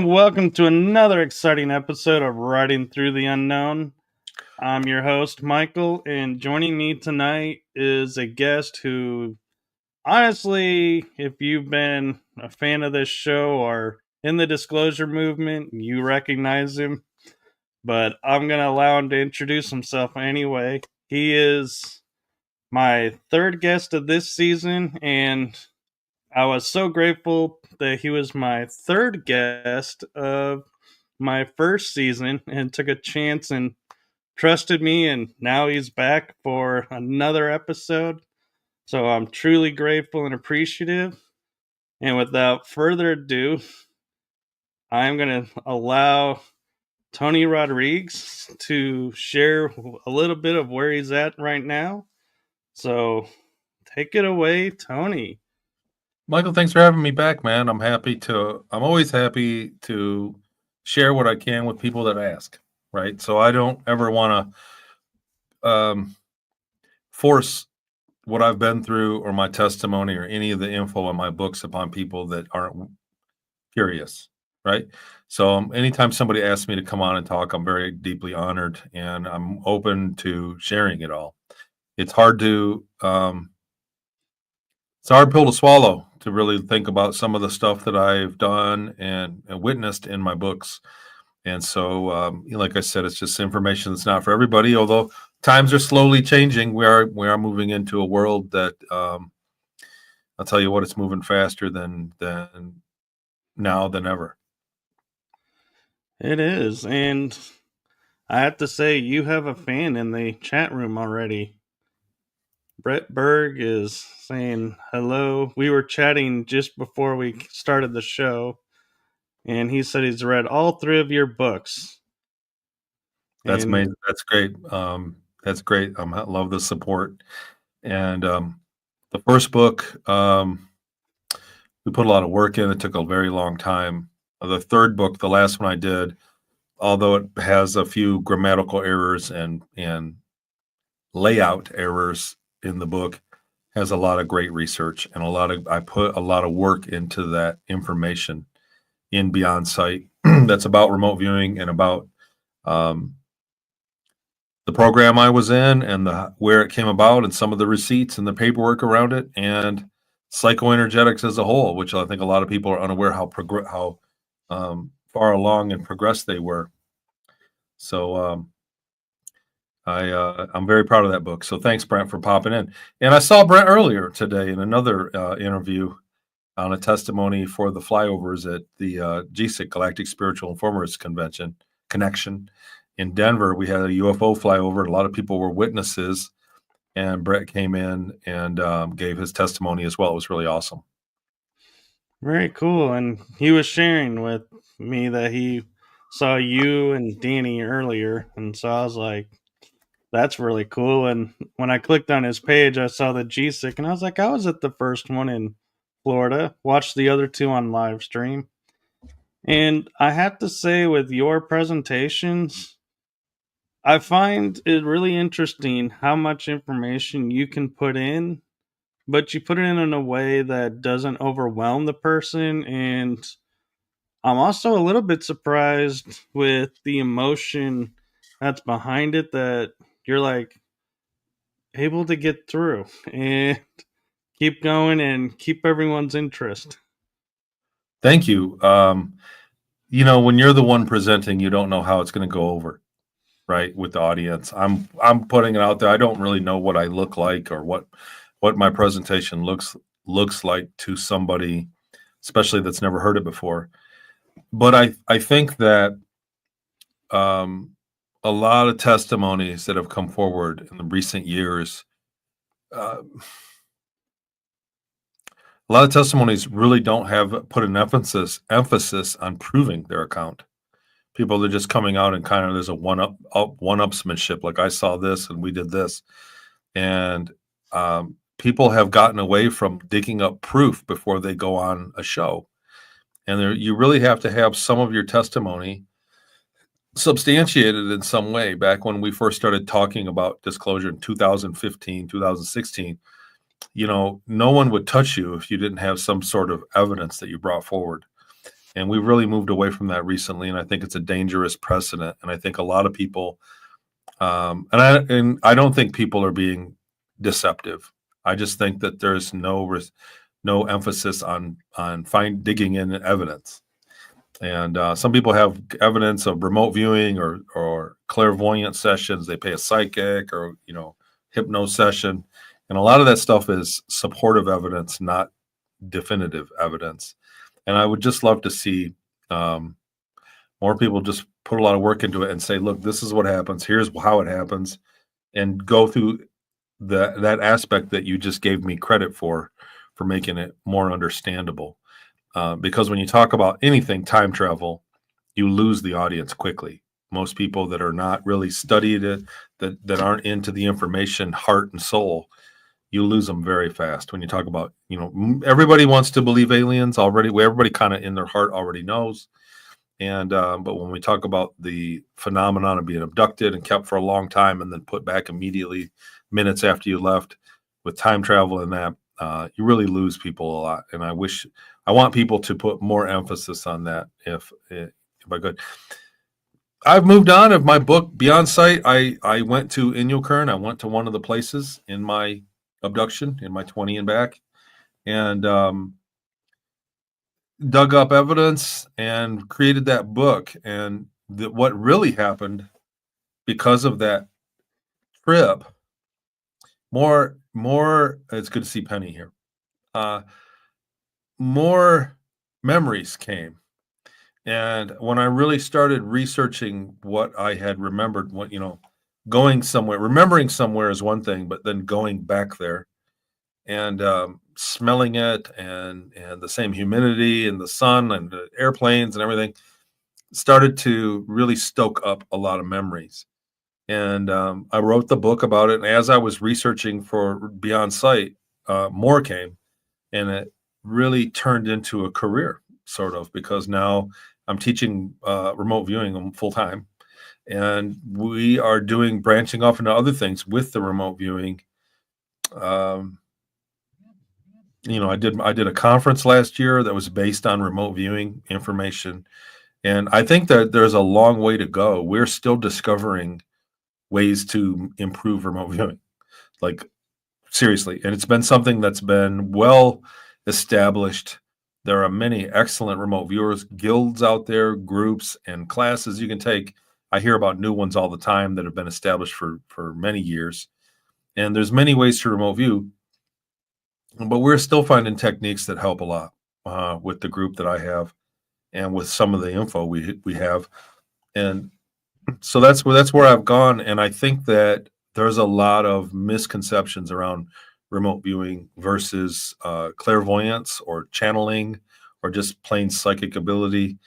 and welcome to another exciting episode of Riding Through the Unknown. I'm your host, Michael, and joining me tonight is a guest who, honestly, if you've been a fan of this show or in the disclosure movement, you recognize him. But I'm going to allow him to introduce himself anyway. He is my third guest of this season, and I was so grateful that he was my third guest of my first season and took a chance and trusted me, and now he's back for another episode. So I'm truly grateful and appreciative. And without further ado, I'm going to allow Tony Rodrigues to share a little bit of where he's at right now. So take it away, Tony. Michael, thanks for having me back, man. I'm always happy to share what I can with people that ask, right? So I don't ever want to force what I've been through or my testimony or any of the info in my books upon people that aren't curious, right? So anytime somebody asks me to come on and talk, I'm very deeply honored and I'm open to sharing it all. It's hard to it's a hard pill to swallow to really think about some of the stuff that I've done and witnessed in my books. And so, like I said, it's just information that's not for everybody. Although times are slowly changing, we are moving into a world that I'll tell you what, it's moving faster than now than ever. It is, and I have to say, you have a fan in the chat room already. Brett Berg is saying hello. We were chatting just before we started the show, and he said he's read all three of your books. That's amazing. That's great. That's great. I love the support. And the first book, we put a lot of work in. It took a very long time. The third book, the last one I did, although it has a few grammatical errors and layout errors in the book, has a lot of great research and I put a lot of work into that information in Beyond Sight. That's about remote viewing and about the program I was in and where it came about and some of the receipts and the paperwork around it and psychoenergetics as a whole, which I think a lot of people are unaware how far along and progressed they were. So I'm very proud of that book. So thanks, Brent, for popping in. And I saw Brent earlier today in another interview on a testimony for the flyovers at the GSIC, Galactic Spiritual Informers Connection in Denver. We had a UFO flyover. A lot of people were witnesses, and Brett came in and gave his testimony as well. It was really awesome. Very cool. And he was sharing with me that he saw you and Danny earlier. And so I was like, that's really cool. And when I clicked on his page, I saw the GSIC, and I was like, I was at the first one in Florida, watched the other two on live stream. And I have to say, with your presentations, I find it really interesting how much information you can put in, but you put it in a way that doesn't overwhelm the person. And I'm also a little bit surprised with the emotion that's behind it, that you're like able to get through and keep going and keep everyone's interest. Thank you. When you're the one presenting, you don't know how it's going to go over, right, with the audience. I'm putting it out there. I don't really know what I look like or what my presentation looks like to somebody, especially that's never heard it before. But I think that a lot of testimonies that have come forward in the recent years, a lot of testimonies really don't have put an emphasis on proving their account. People are just coming out and kind of there's a one-upsmanship, like I saw this and we did this, and people have gotten away from digging up proof before they go on a show, and you really have to have some of your testimony substantiated in some way. Back when we first started talking about disclosure in 2015, 2016, no one would touch you if you didn't have some sort of evidence that you brought forward. And we've really moved away from that recently, and I think it's a dangerous precedent. And I think a lot of people, and I don't think people are being deceptive. I just think that there's no emphasis on digging in evidence. And some people have evidence of remote viewing or clairvoyant sessions. They pay a psychic or hypno session, and a lot of that stuff is supportive evidence, not definitive evidence. And I would just love to see more people just put a lot of work into it and say, look, this is what happens. Here's how it happens, and go through that aspect that you just gave me credit for making it more understandable. Because when you talk about anything time travel, you lose the audience quickly. Most people that are not really studied it, that aren't into the information, heart and soul, you lose them very fast. When you talk about, everybody wants to believe aliens already. Everybody kind of in their heart already knows. And but when we talk about the phenomenon of being abducted and kept for a long time and then put back immediately minutes after you left, with time travel and that, you really lose people a lot. And I want people to put more emphasis on that if I could. I've moved on of my book Beyond Sight. I went to Inyokern. I went to one of the places in my abduction in my 20 and back, and dug up evidence and created that book. And what really happened because of that trip, more it's good to see Penny here. More memories came. And when I really started researching what I had remembered, going somewhere, remembering somewhere is one thing, but then going back there and smelling it and the same humidity and the sun and the airplanes and everything started to really stoke up a lot of memories. And I wrote the book about it. And as I was researching for Beyond Sight, more came, and it really turned into a career, sort of, because now I'm teaching remote viewing full time, and we are branching off into other things with the remote viewing. I did a conference last year that was based on remote viewing information, and I think that there's a long way to go. We're still discovering ways to improve remote viewing, like seriously, and it's been something that's been well established. There are many excellent remote viewers guilds out there, groups and classes you can take. I hear about new ones all the time that have been established for many years, and there's many ways to remote view, but we're still finding techniques that help a lot with the group that I have and with some of the info we have. And so that's where I've gone. And I think that there's a lot of misconceptions around remote viewing versus clairvoyance or channeling or just plain psychic ability.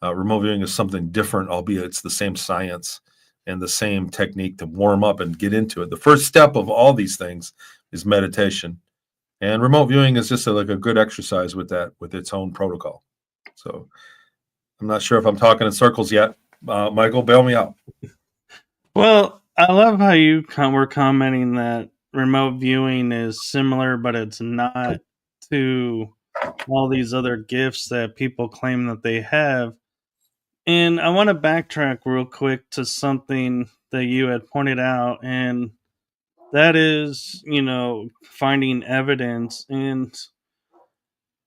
Remote viewing is something different, albeit it's the same science and the same technique to warm up and get into it. The first step of all these things is meditation. And remote viewing is just like a good exercise with its own protocol. So I'm not sure if I'm talking in circles yet. Michael, bail me out. Well, I love how you were commenting that remote viewing is similar, but it's not to all these other gifts that people claim that they have. And I want to backtrack real quick to something that you had pointed out, and that is, finding evidence. And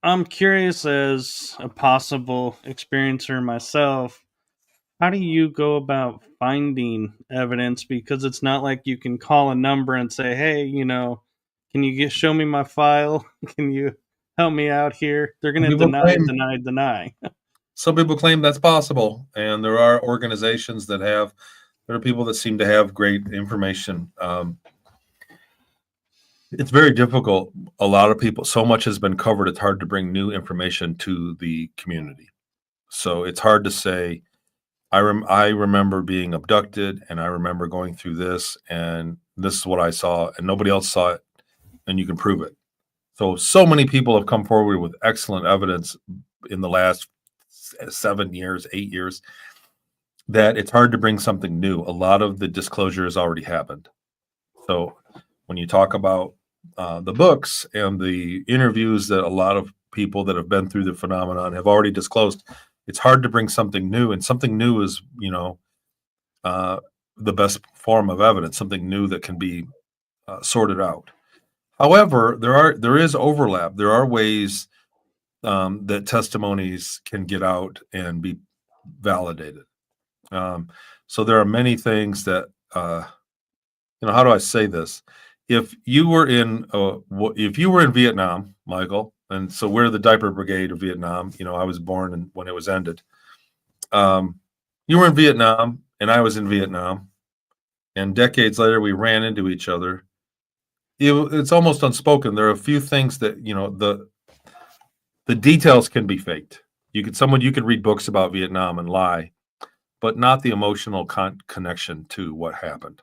I'm curious, as a possible experiencer myself, how do you go about finding evidence? Because it's not like you can call a number and say, hey, can you show me my file? Can you help me out here? They're going to deny. Some people claim that's possible. And there are organizations there are people that seem to have great information. It's very difficult. A lot of people, so much has been covered, it's hard to bring new information to the community. So it's hard to say, I remember being abducted, and I remember going through this, and this is what I saw, and nobody else saw it, and you can prove it. So many people have come forward with excellent evidence in the last 7 years, 8 years, that it's hard to bring something new. A lot of the disclosure has already happened. So when you talk about the books and the interviews that a lot of people that have been through the phenomenon have already disclosed it's hard to bring something new, and something new is, the best form of evidence, something new that can be sorted out. However, there is overlap. There are ways that testimonies can get out and be validated. So there are many things that, how do I say this? If you were in Vietnam, Michael, and so we're the diaper brigade of Vietnam. I was born when it was ended. You were in Vietnam and I was in Vietnam, and decades later we ran into each other. It's almost unspoken. There are a few things that the details can be faked. You could read books about Vietnam and lie, but not the emotional connection to what happened.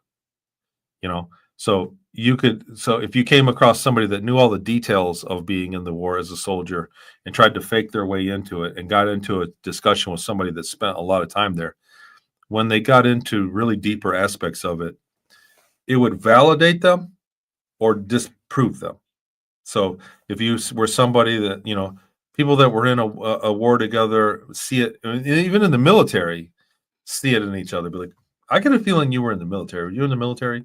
So if you came across somebody that knew all the details of being in the war as a soldier and tried to fake their way into it and got into a discussion with somebody that spent a lot of time there, when they got into really deeper aspects of it, it would validate them or disprove them. So if you were somebody that, people that were in a war together see it, even in the military, see it in each other. Be like, I get a feeling you were in the military. Were you in the military?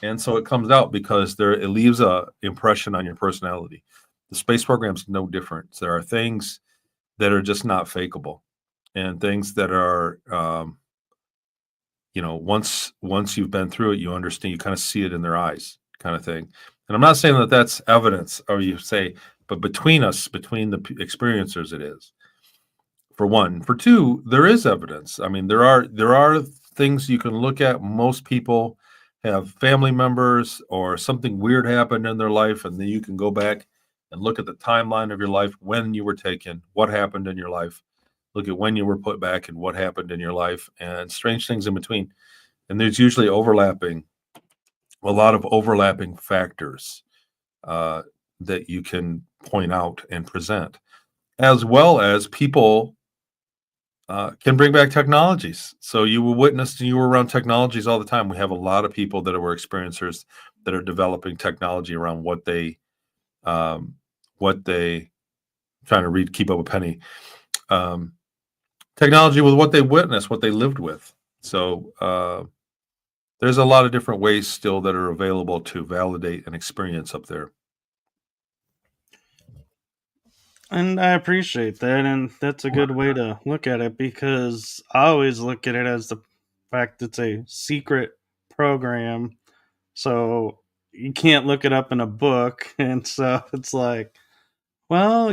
And so it comes out because it leaves a impression on your personality. The space program's no different. There are things that are just not fakeable, and things that are, once you've been through it, you understand. You kind of see it in their eyes, kind of thing. And I'm not saying that that's evidence, or you say, but between the experiencers, it is. For one. For two, there is evidence. I mean, there are things you can look at. Most people have family members or something weird happened in their life, and then you can go back and look at the timeline of your life, when you were taken, what happened in your life, look at when you were put back and what happened in your life, and strange things in between. And there's usually a lot of overlapping factors that you can point out and present, as well as people can bring back technologies. So you were around technologies all the time. We have a lot of people that were experiencers that are developing technology around what they trying to keep up with Penny, technology with what they witnessed, what they lived with. So there's a lot of different ways still that are available to validate an experience up there. And I appreciate that, and that's a good way to look at it, because I always look at it as the fact it's a secret program, so you can't look it up in a book, and so it's like, well,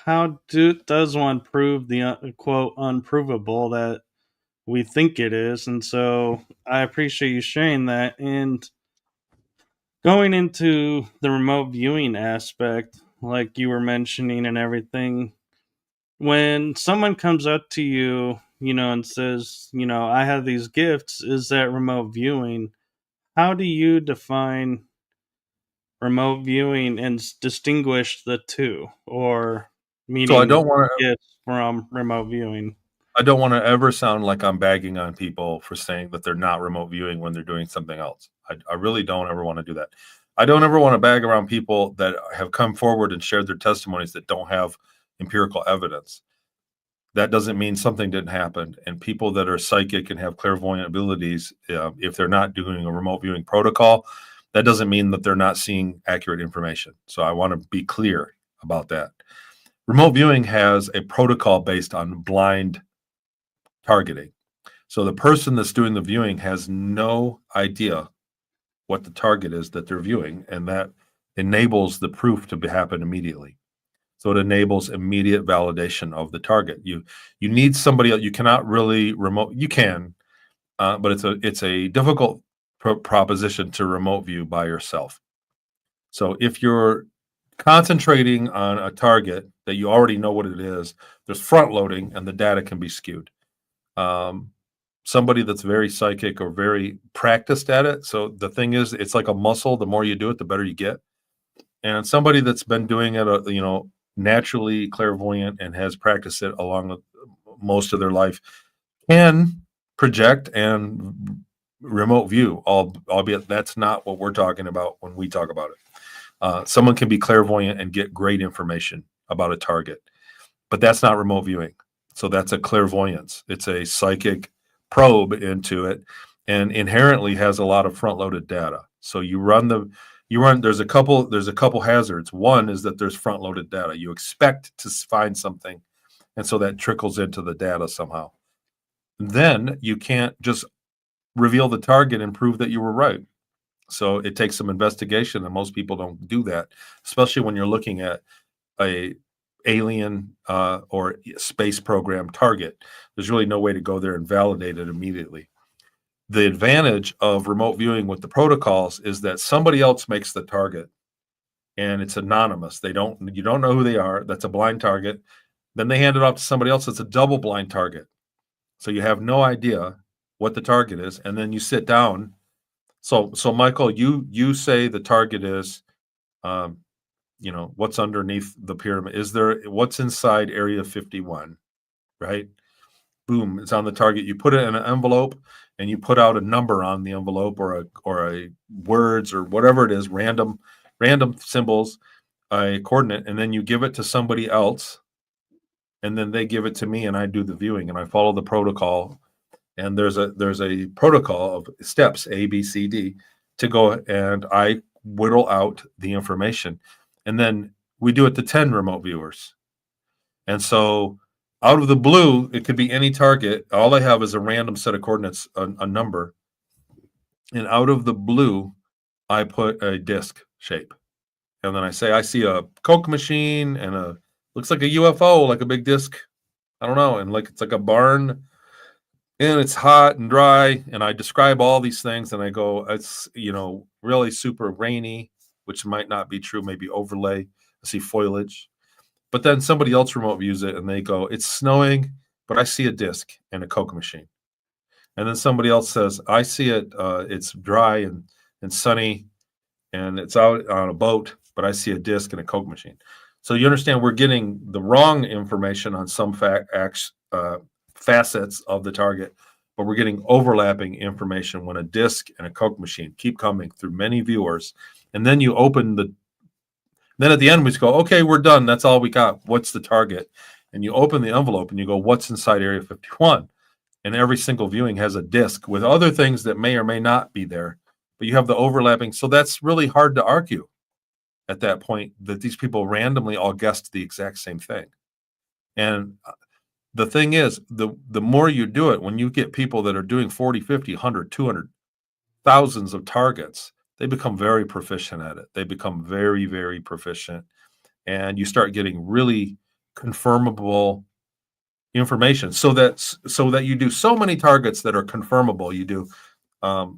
how does one prove the quote unprovable that we think it is? And so I appreciate you sharing that. And going into the remote viewing aspect, like you were mentioning and everything, when someone comes up to you, and says, I have these gifts, is that remote viewing? How do you define remote viewing and distinguish the two, or So I meaning don't want to. gifts from remote viewing? I don't want to ever sound like I'm bagging on people for saying that they're not remote viewing when they're doing something else. I really don't ever want to do that. I don't ever want to bag around people that have come forward and shared their testimonies that don't have empirical evidence. That doesn't mean something didn't happen. And people that are psychic and have clairvoyant abilities, if they're not doing a remote viewing protocol, that doesn't mean that they're not seeing accurate information. So I want to be clear about that. Remote viewing has a protocol based on blind targeting. So the person that's doing the viewing has no idea what the target is that they're viewing, and that enables the proof to happen immediately. So it enables immediate validation of the target. You need somebody else. You cannot really remote. You can, but it's a difficult proposition to remote view by yourself. So if you're concentrating on a target that you already know what it is, there's front loading, and the data can be skewed. Somebody that's very psychic or very practiced at it. So the thing is, it's like a muscle. The more you do it, the better you get. And somebody that's been doing it, naturally clairvoyant and has practiced it along with most of their life, can project and remote view, albeit that's not what we're talking about when we talk about it. Someone can be clairvoyant and get great information about a target. But that's not remote viewing. So that's a clairvoyance. It's a psychic probe into it, and inherently has a lot of front-loaded data. So there's a couple hazards. One is that there's front-loaded data. You expect to find something, and so that trickles into the data somehow. Then you can't just reveal the target and prove that you were right. So it takes some investigation, and most people don't do that, especially when you're looking at a alien or space program target. There's really no way to go there and validate it immediately. The advantage of remote viewing with the protocols is that somebody else makes the target, and it's anonymous. You don't know who they are. That's a blind target. Then they hand it off to somebody else. It's a double blind target. So you have no idea what the target is, and then you sit down. So Michael, you say the target is, what's underneath the pyramid? What's inside Area 51, right? Boom, it's on the target. You put it in an envelope, and you put out a number on the envelope, or a words, or whatever it is, random symbols, a coordinate, and then you give it to somebody else, and then they give it to me, and I do the viewing, and I follow the protocol. And there's a protocol of steps A, B, C, D to go, and I whittle out the information, and then we do it to 10 remote viewers. And so out of the blue, it could be any target. All I have is a random set of coordinates, a number, and out of the blue, I put a disc shape, and then I say I see a Coke machine and looks like a UFO, like a big disc. I don't know, and like it's like a barn. And it's hot and dry, and I describe all these things, and I go, it's really super rainy, which might not be true, maybe overlay. I see foliage, but then somebody else remote views it, and they go, it's snowing, but I see a disc and a Coke machine. And then somebody else says, I see it, it's dry and sunny, and it's out on a boat, but I see a disc and a Coke machine. So you understand, we're getting the wrong information on some facets of the target, but we're getting overlapping information when a disc and a Coke machine keep coming through many viewers. And then you then at the end we just go, okay, we're done. That's all we got. What's the target? And you open the envelope and you go, what's inside Area 51? And every single viewing has a disc with other things that may or may not be there, but you have the overlapping. So that's really hard to argue at that point, that these people randomly all guessed the exact same thing. And the thing is, the more you do it, when you get people that are doing 40, 50, 100, 200, thousands of targets, they become very proficient at it. They become very, very proficient. And you start getting really confirmable information, so that you do so many targets that are confirmable. You do,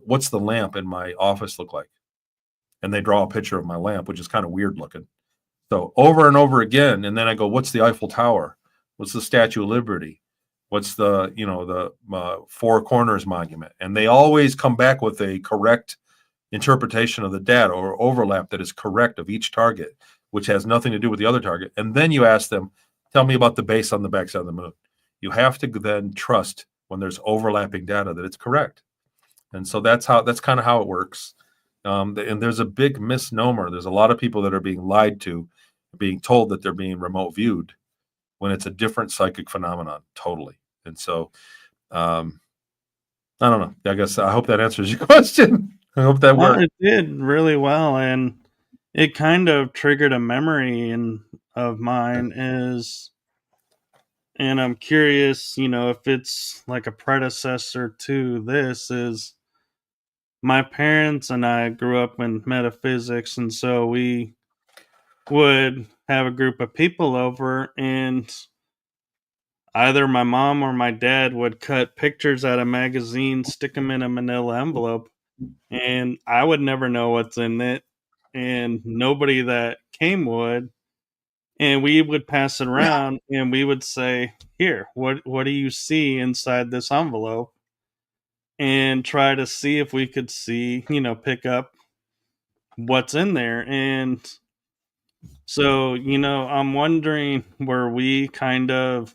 what's the lamp in my office look like? And they draw a picture of my lamp, which is kind of weird looking. So over and over again. And then I go, what's the Eiffel Tower? What's the Statue of Liberty? What's the Four Corners Monument? And they always come back with a correct interpretation of the data, or overlap that is correct of each target, which has nothing to do with the other target. And then you ask them, tell me about the base on the backside of the moon. You have to then trust, when there's overlapping data, that it's correct. And so that's kind of how it works. And there's a big misnomer. There's a lot of people that are being lied to, being told that they're being remote viewed, when it's a different psychic phenomenon totally. And so, I don't know. I hope that answers your question. I hope that worked. It did really well, and it kind of triggered a memory of mine and I'm curious, if it's like a predecessor to this. Is my parents and I grew up in metaphysics, and so we would have a group of people over, and either my mom or my dad would cut pictures out of magazines, stick them in a manila envelope, and I would never know what's in it, and nobody that came would. And we would pass it around, and we would say, "Here, what do you see inside this envelope?" And try to see if we could pick up what's in there. And so, I'm wondering, were we kind of That's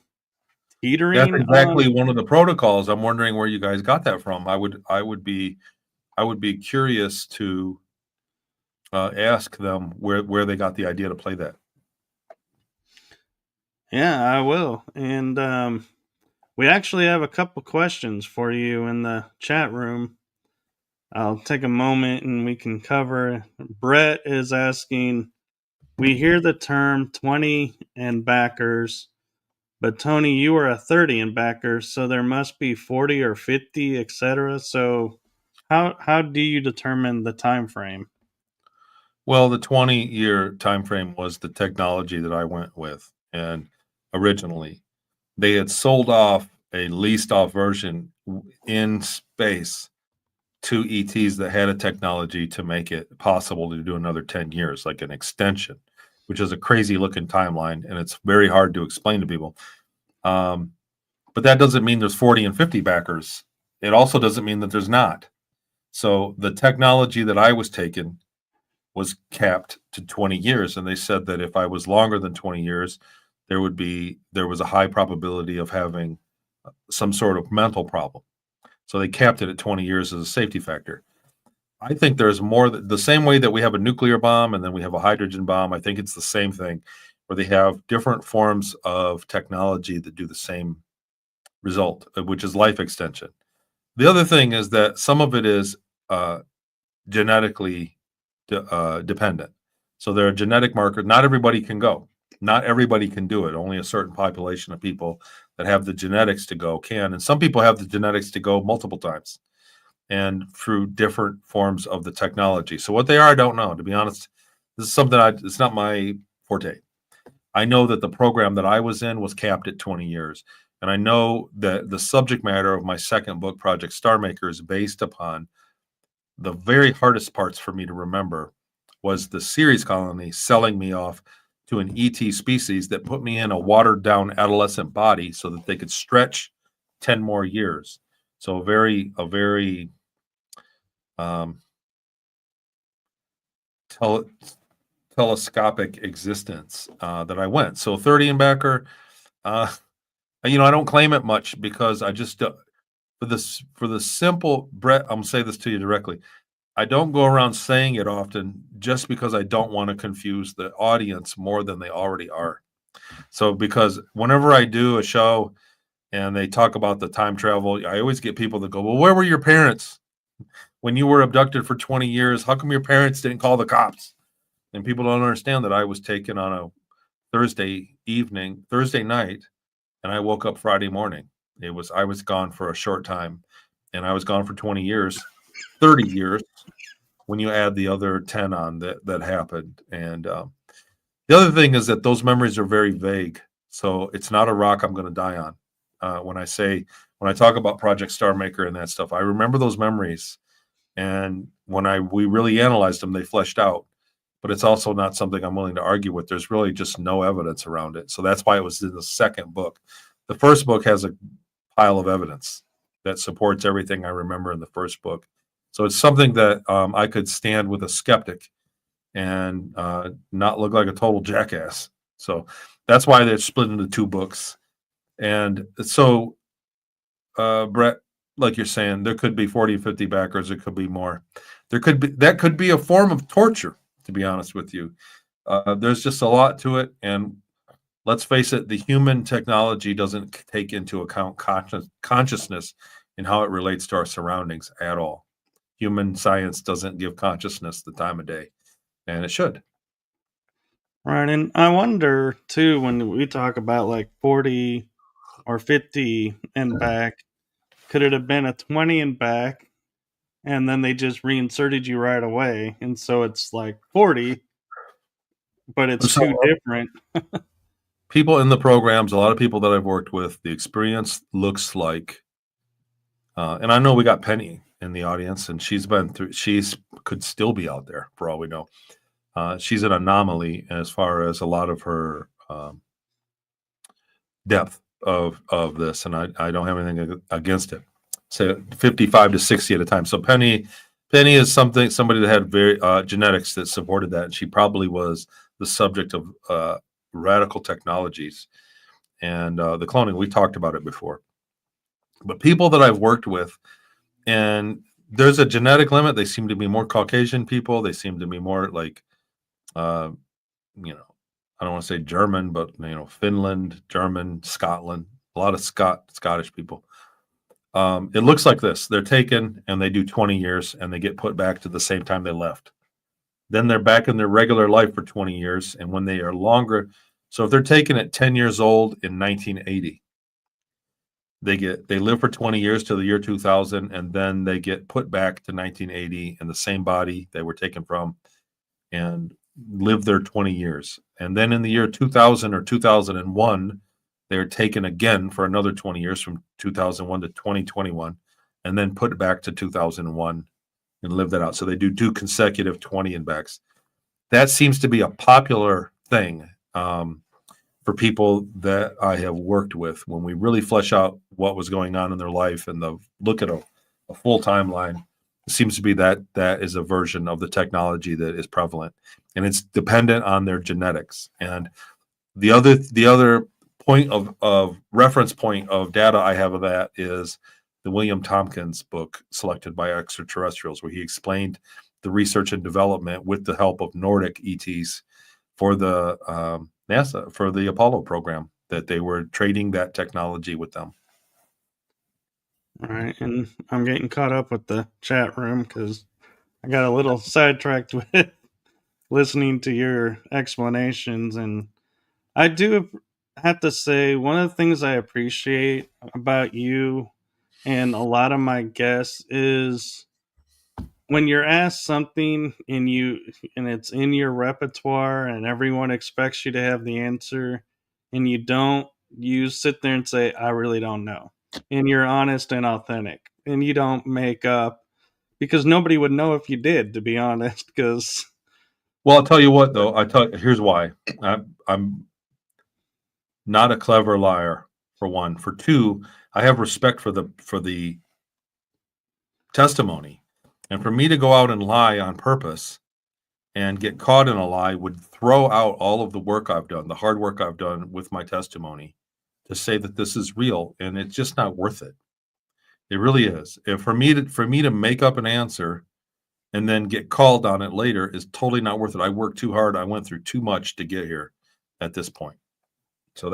teetering exactly on? one of the protocols. I'm wondering where you guys got that from. I would be curious to ask them where they got the idea to play that. Yeah, I will. And we actually have a couple questions for you in the chat room. I'll take a moment and we can cover. Brett is asking, we hear the term 20 and backers, but Tony, you are a 30 and backers, so there must be 40 or 50, etc. So how do you determine the time frame? Well, the 20-year time frame was the technology that I went with, and originally they had sold off a leased off version in space to ETs that had a technology to make it possible to do another 10 years, like an extension, which is a crazy looking timeline, and it's very hard to explain to people. But that doesn't mean there's 40 and 50 backers. It also doesn't mean that there's not. So the technology that I was taking was capped to 20 years, and they said that if I was longer than 20 years, there was a high probability of having some sort of mental problem. So they capped it at 20 years as a safety factor. I think there's more, the same way that we have a nuclear bomb and then we have a hydrogen bomb. I think it's the same thing, where they have different forms of technology that do the same result, which is life extension. The other thing is that some of it is genetically dependent. So there are genetic markers. Not everybody can go. Not everybody can do it. Only a certain population of people that have the genetics to go can. And some people have the genetics to go multiple times and through different forms of the technology. So what they are, I don't know. To be honest, this is something it's not my forte. I know that the program that I was in was capped at 20 years. And I know that the subject matter of my second book, Project Star Maker, is based upon the very hardest parts for me to remember was the Ceres colony selling me off to an ET species that put me in a watered down adolescent body so that they could stretch 10 more years. So a very telescopic existence that I went. So 30 and backer, I don't claim it much because I just for the simple, Brett, I'm gonna say this to you directly. I don't go around saying it often just because I don't want to confuse the audience more than they already are. So because whenever I do a show and they talk about the time travel, I always get people that go, "Well, where were your parents when you were abducted for 20 years? How come your parents didn't call the cops?" And people don't understand that I was taken on a Thursday night, and I woke up Friday morning. I was gone for a short time, and I was gone for 20 years, 30 years when you add the other 10 on that happened. And the other thing is that those memories are very vague. So it's not a rock I'm going to die on. When I talk about Project Star Maker and that stuff, I remember those memories. And when we really analyzed them, they fleshed out. But it's also not something I'm willing to argue with. There's really just no evidence around it. So that's why it was in the second book. The first book has a pile of evidence that supports everything I remember in the first book. So it's something that I could stand with a skeptic and not look like a total jackass. So that's why they're split into two books. And so, Brett, like you're saying, there could be 40, 50 backers. It could be more. That could be a form of torture, to be honest with you. There's just a lot to it. And let's face it, the human technology doesn't take into account consciousness and how it relates to our surroundings at all. Human science doesn't give consciousness the time of day, and it should. Right, and I wonder too when we talk about like 40 or 50 and back, could it have been a 20 and back and then they just reinserted you right away and so it's like 40 but it's So too different. people in the programs, a lot of people that I've worked with, the experience looks like, and I know we got Penny in the audience, and she's could still be out there for all we know. She's an anomaly as far as a lot of her depth of this, and I don't have anything against it. So 55 to 60 at a time. So Penny is somebody that had very genetics that supported that, and she probably was the subject of radical technologies and the cloning. We talked about it before, but people that I've worked with, and there's a genetic limit. They seem to be more Caucasian people. They seem to be more like, you know, I don't want to say German, but Finland, German, Scotland, a lot of Scottish people. It looks like this. They're taken and they do 20 years and they get put back to the same time they left. Then they're back in their regular life for 20 years. And when they are longer, so if they're taken at 10 years old in 1980, they live for 20 years till the year 2000, and then they get put back to 1980 in the same body they were taken from and live there 20 years. And then in the year 2000 or 2001, they're taken again for another 20 years from 2001 to 2021, and then put back to 2001 and live that out. So they do 2 consecutive 20 and backs. That seems to be a popular thing for people that I have worked with when we really flesh out what was going on in their life and look at a full timeline. It seems to be that is a version of the technology that is prevalent, and it's dependent on their genetics. And the other point of reference point of data I have of that is the William Tompkins book, Selected by Extraterrestrials, where he explained the research and development with the help of Nordic ETs for the NASA, for the Apollo program, that they were trading that technology with them. All right, and I'm getting caught up with the chat room because I got a little sidetracked with listening to your explanations. And I do have to say, one of the things I appreciate about you and a lot of my guests is when you're asked something and it's in your repertoire and everyone expects you to have the answer and you don't, you sit there and say, I really don't know. And you're honest and authentic and you don't make up, because nobody would know if you did, to be honest. Because Well, I'll tell you what, though. Here's why. I'm not a clever liar, for one. For two, I have respect for the testimony, and for me to go out and lie on purpose and get caught in a lie would throw out all of the work I've done, the hard work I've done with my testimony, to say that this is real, and it's just not worth it. It really is. If for me to make up an answer and then get called on it later is totally not worth it. I worked too hard. I went through too much to get here at this point. So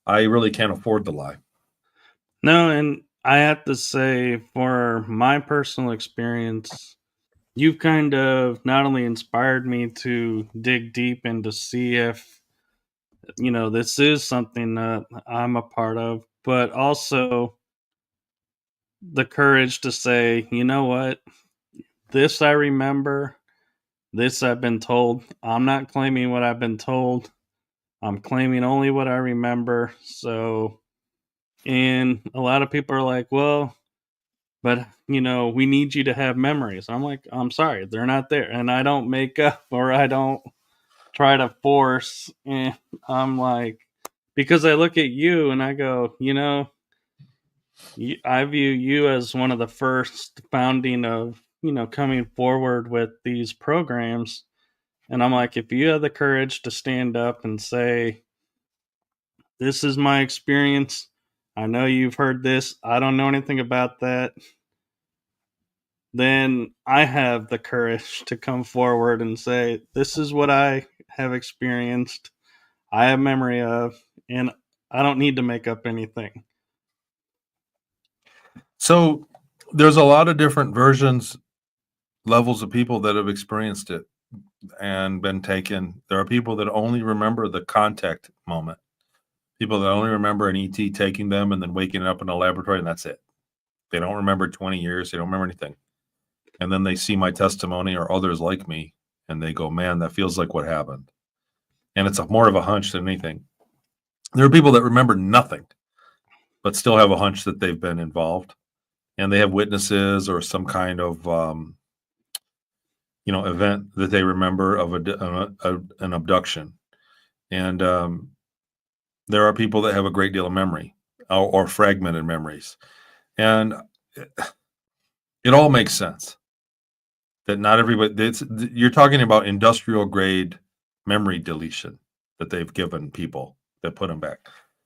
I really can't afford the lie. no, and I have to say, for my personal experience, you've kind of not only inspired me to dig deep and to see if this is something that I'm a part of, but also the courage to say, you know what, this I remember, this I've been told. I'm not claiming what I've been told. I'm claiming only what I remember. So, and a lot of people are like, well, but we need you to have memories. I'm like, I'm sorry, they're not there. And I don't make up or I don't try to force. And I'm like, because I look at you and I go, I view you as one of the first founding of, coming forward with these programs. And I'm like, if you have the courage to stand up and say, this is my experience, I know you've heard this, I don't know anything about that, then I have the courage to come forward and say, this is what I have experienced, I have memory of, and I don't need to make up anything. So there's a lot of different levels of people that have experienced it and been taken. There are people that only remember the contact moment. People that only remember an ET taking them and then waking up in a laboratory, and that's it. They don't remember 20 years. They don't remember anything. And then they see my testimony or others like me, and they go, man, that feels like what happened. And it's more of a hunch than anything. There are people that remember nothing, but still have a hunch that they've been involved. And they have witnesses or some kind of event that they remember of an abduction. And there are people that have a great deal of memory or fragmented memories. And it all makes sense that not everybody, you're talking about industrial grade memory deletion that they've given people that put them back.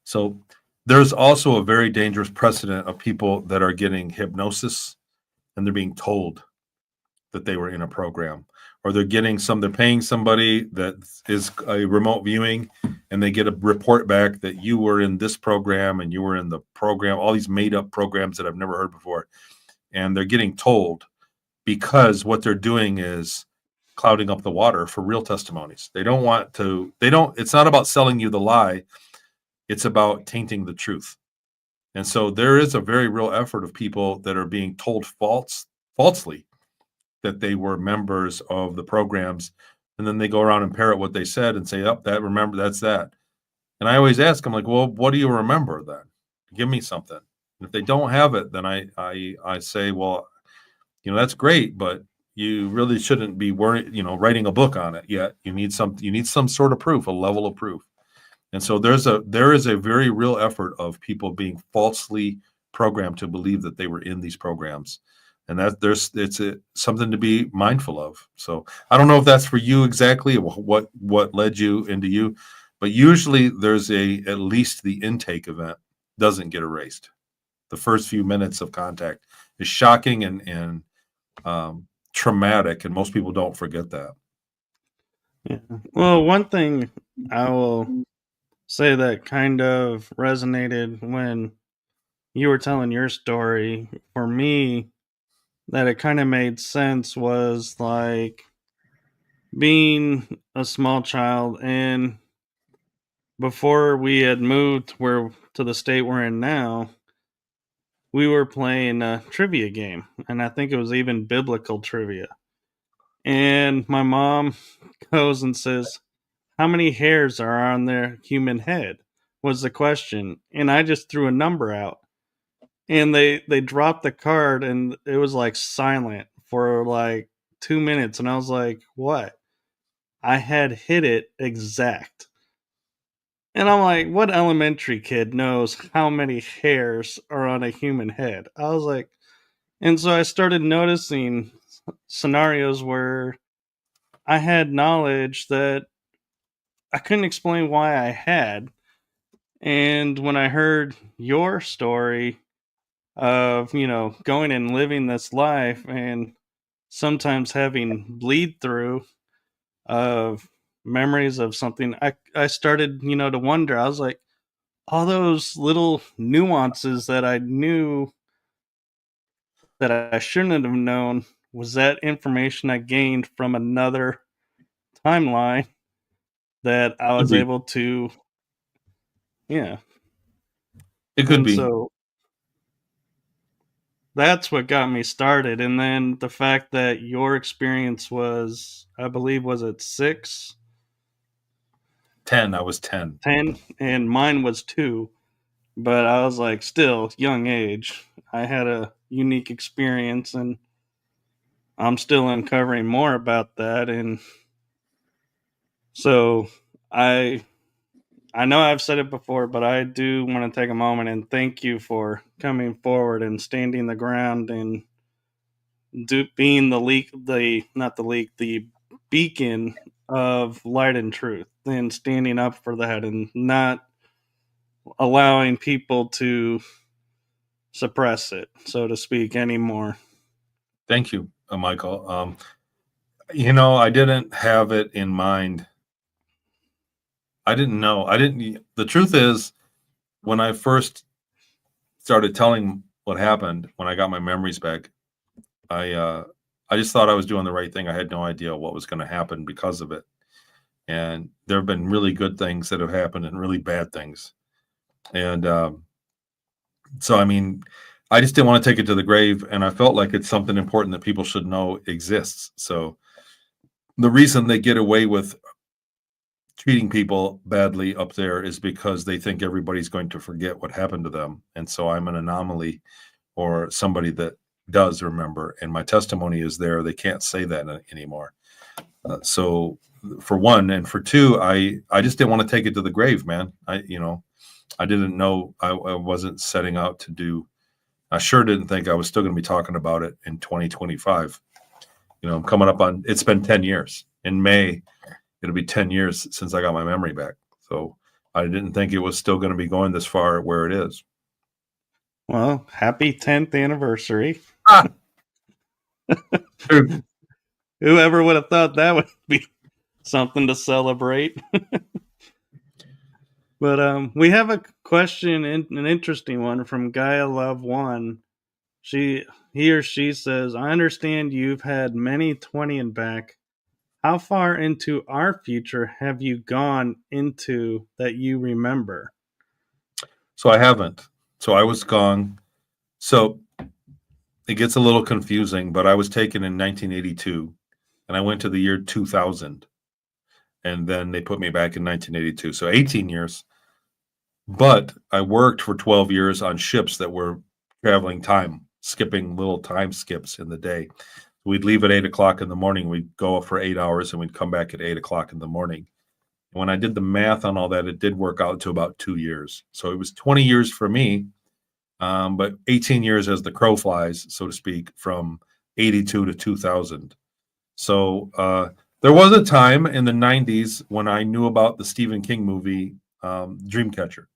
So there's also a very dangerous precedent of people that are getting hypnosis and they're being told that they were in a program, or they're paying somebody that is a remote viewing, and they get a report back that you were in this program and you were in the program, all these made up programs that I've never heard before. And they're getting told, because what they're doing is clouding up the water for real testimonies. It's not about selling you the lie. It's about tainting the truth. And so there is a very real effort of people that are being told falsely that they were members of the programs. And then they go around and parrot what they said and say, oh, that's that. And I always ask them, like, well, what do you remember then? Give me something. And if they don't have it, then I say, well, that's great, but you really shouldn't be writing a book on it yet. You need some sort of proof, a level of proof. And so there is a very real effort of people being falsely programmed to believe that they were in these programs. And it's something to be mindful of. So I don't know if that's for you exactly, what led you into you, but usually there's at least the intake event doesn't get erased. The first few minutes of contact is shocking and traumatic, and most people don't forget that. Yeah. Well, one thing I will say that kind of resonated when you were telling your story for me, that it kind of made sense, was like being a small child, and before we had moved to the state we're in now, we were playing a trivia game, and I think it was even biblical trivia. And my mom goes and says, "How many hairs are on their human head?" was the question, and I just threw a number out, and they dropped the card, and it was like silent for like 2 minutes, and I was like, "What?" I had hit it exact. And I'm like, what elementary kid knows how many hairs are on a human head? I was like, and so I started noticing scenarios where I had knowledge that I couldn't explain why I had. And when I heard your story of, going and living this life and sometimes having bleed through of memories of something, I started, to wonder. I was like, all those little nuances that I knew that I shouldn't have known, was that information I gained from another timeline that I was able to, yeah. It could And be. so that's what got me started. And then the fact that your experience was, I believe, was it 6? 10. I was 10. 10, and mine was 2. But I was like, still, young age. I had a unique experience, and I'm still uncovering more about that. And so I know I've said it before, but I do want to take a moment and thank you for coming forward and standing the ground and being the beacon of light and truth, and standing up for that and not allowing people to suppress it, so to speak, anymore. Thank you, Michael. I didn't have it in mind. I didn't know. The truth is, when I first started telling what happened, when I got my memories back, I just thought I was doing the right thing. I had no idea what was going to happen because of it. And there have been really good things that have happened and really bad things. And so, I just didn't want to take it to the grave. And I felt like it's something important that people should know exists. So the reason they get away with treating people badly up there is because they think everybody's going to forget what happened to them. And so I'm an anomaly, or somebody that does remember, and my testimony is there. They can't say that anymore. So for one, and for two, I just didn't want to take it to the grave, man. I didn't know. I wasn't setting out to do. I sure didn't think I was still going to be talking about it in 2025. I'm coming up on, it's been 10 years. In May, it'll be 10 years since I got my memory back. So I didn't think it was still going to be going this far where it is. Well, happy 10th anniversary. Dude, Whoever would have thought that would be something to celebrate? But we have a question, an interesting one from Gaia Love One. He or she says, "I understand you've had many 20 and back. How far into our future have you gone into that you remember?" So I haven't. So I was gone. So it gets a little confusing, but I was taken in 1982 and I went to the year 2000. And then they put me back in 1982. So 18 years. But I worked for 12 years on ships that were traveling time, skipping little time skips in the day. We'd leave at 8 o'clock in the morning. We'd go for 8 hours and we'd come back at 8 o'clock in the morning. And when I did the math on all that, it did work out to about 2 years. So it was 20 years for me, but 18 years as the crow flies, so to speak, from 82 to 2000. So there was a time in the 90s when I knew about the Stephen King movie, Dreamcatcher,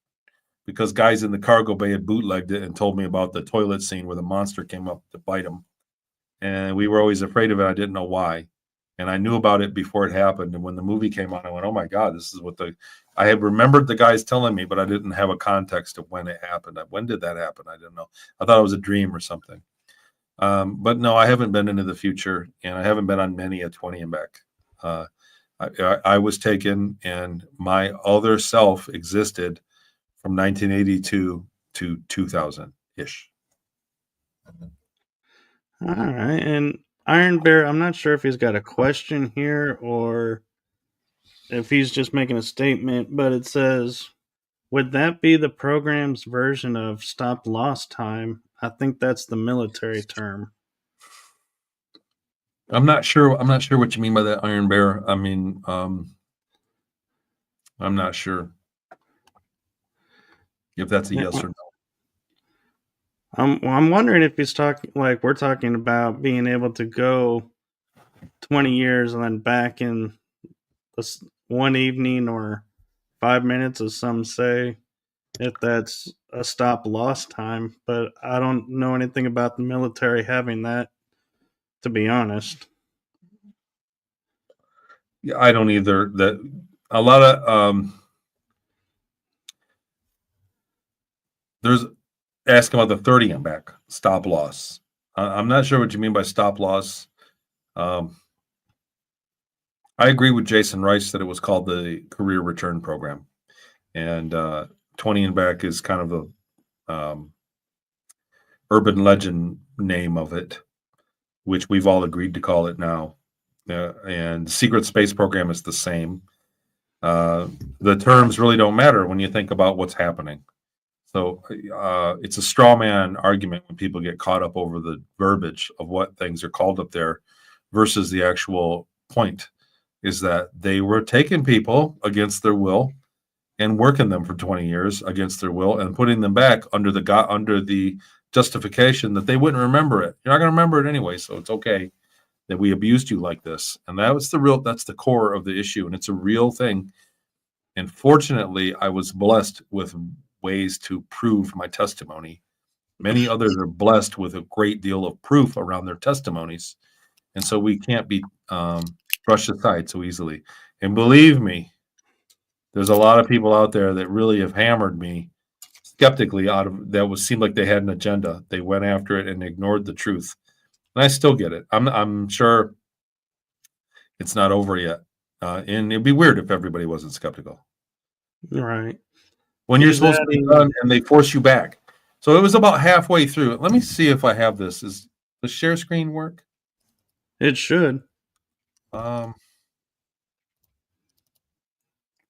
because guys in the cargo bay had bootlegged it and told me about the toilet scene where the monster came up to bite him. And we were always afraid of it. I didn't know why. And I knew about it before it happened. And when the movie came out, I went, oh my God, this is what I had remembered the guys telling me, but I didn't have a context of when it happened. When did that happen? I didn't know. I thought it was a dream or something. But no, I haven't been into the future, and I haven't been on many a 20 and back. I was taken, and my other self existed from 1982 to 2000-ish. All right. And Iron Bear, I'm not sure if he's got a question here or if he's just making a statement, but it says, "Would that be the program's version of stop loss time?" I think that's the military term. I'm not sure. I'm not sure what you mean by that, Iron Bear. I mean, I'm not sure if that's a yes or no. I'm wondering if he's talking like we're talking about being able to go 20 years and then back in one evening or 5 minutes, as some say, if that's a stop loss time. But I don't know anything about the military having that, to be honest. Yeah, I don't either. That a lot of there's asking about the 30 and back stop loss. I'm not sure what you mean by stop loss. I agree with Jason Rice that it was called the Career Return Program, and 20 and back is kind of the urban legend name of it, which we've all agreed to call it now. And Secret Space Program is the same. The terms really don't matter when you think about what's happening. So it's a straw man argument when people get caught up over the verbiage of what things are called up there versus the actual point is that they were taking people against their will and working them for 20 years against their will and putting them back under the justification that they wouldn't remember it. You're not going to remember it anyway, so it's okay that we abused you like this. And that's the core of the issue, and it's a real thing. And fortunately, I was blessed with ways to prove my testimony. Many others are blessed with a great deal of proof around their testimonies. And so we can't be brushed aside so easily. And believe me, there's a lot of people out there that really have hammered me skeptically out of that seemed like they had an agenda. They went after it and ignored the truth. And I still get it. I'm sure it's not over yet. And it'd be weird if everybody wasn't skeptical. Right. When you're supposed to be done and they force you back. So it was about halfway through. Let me see if I have this. Does the share screen work? It should. I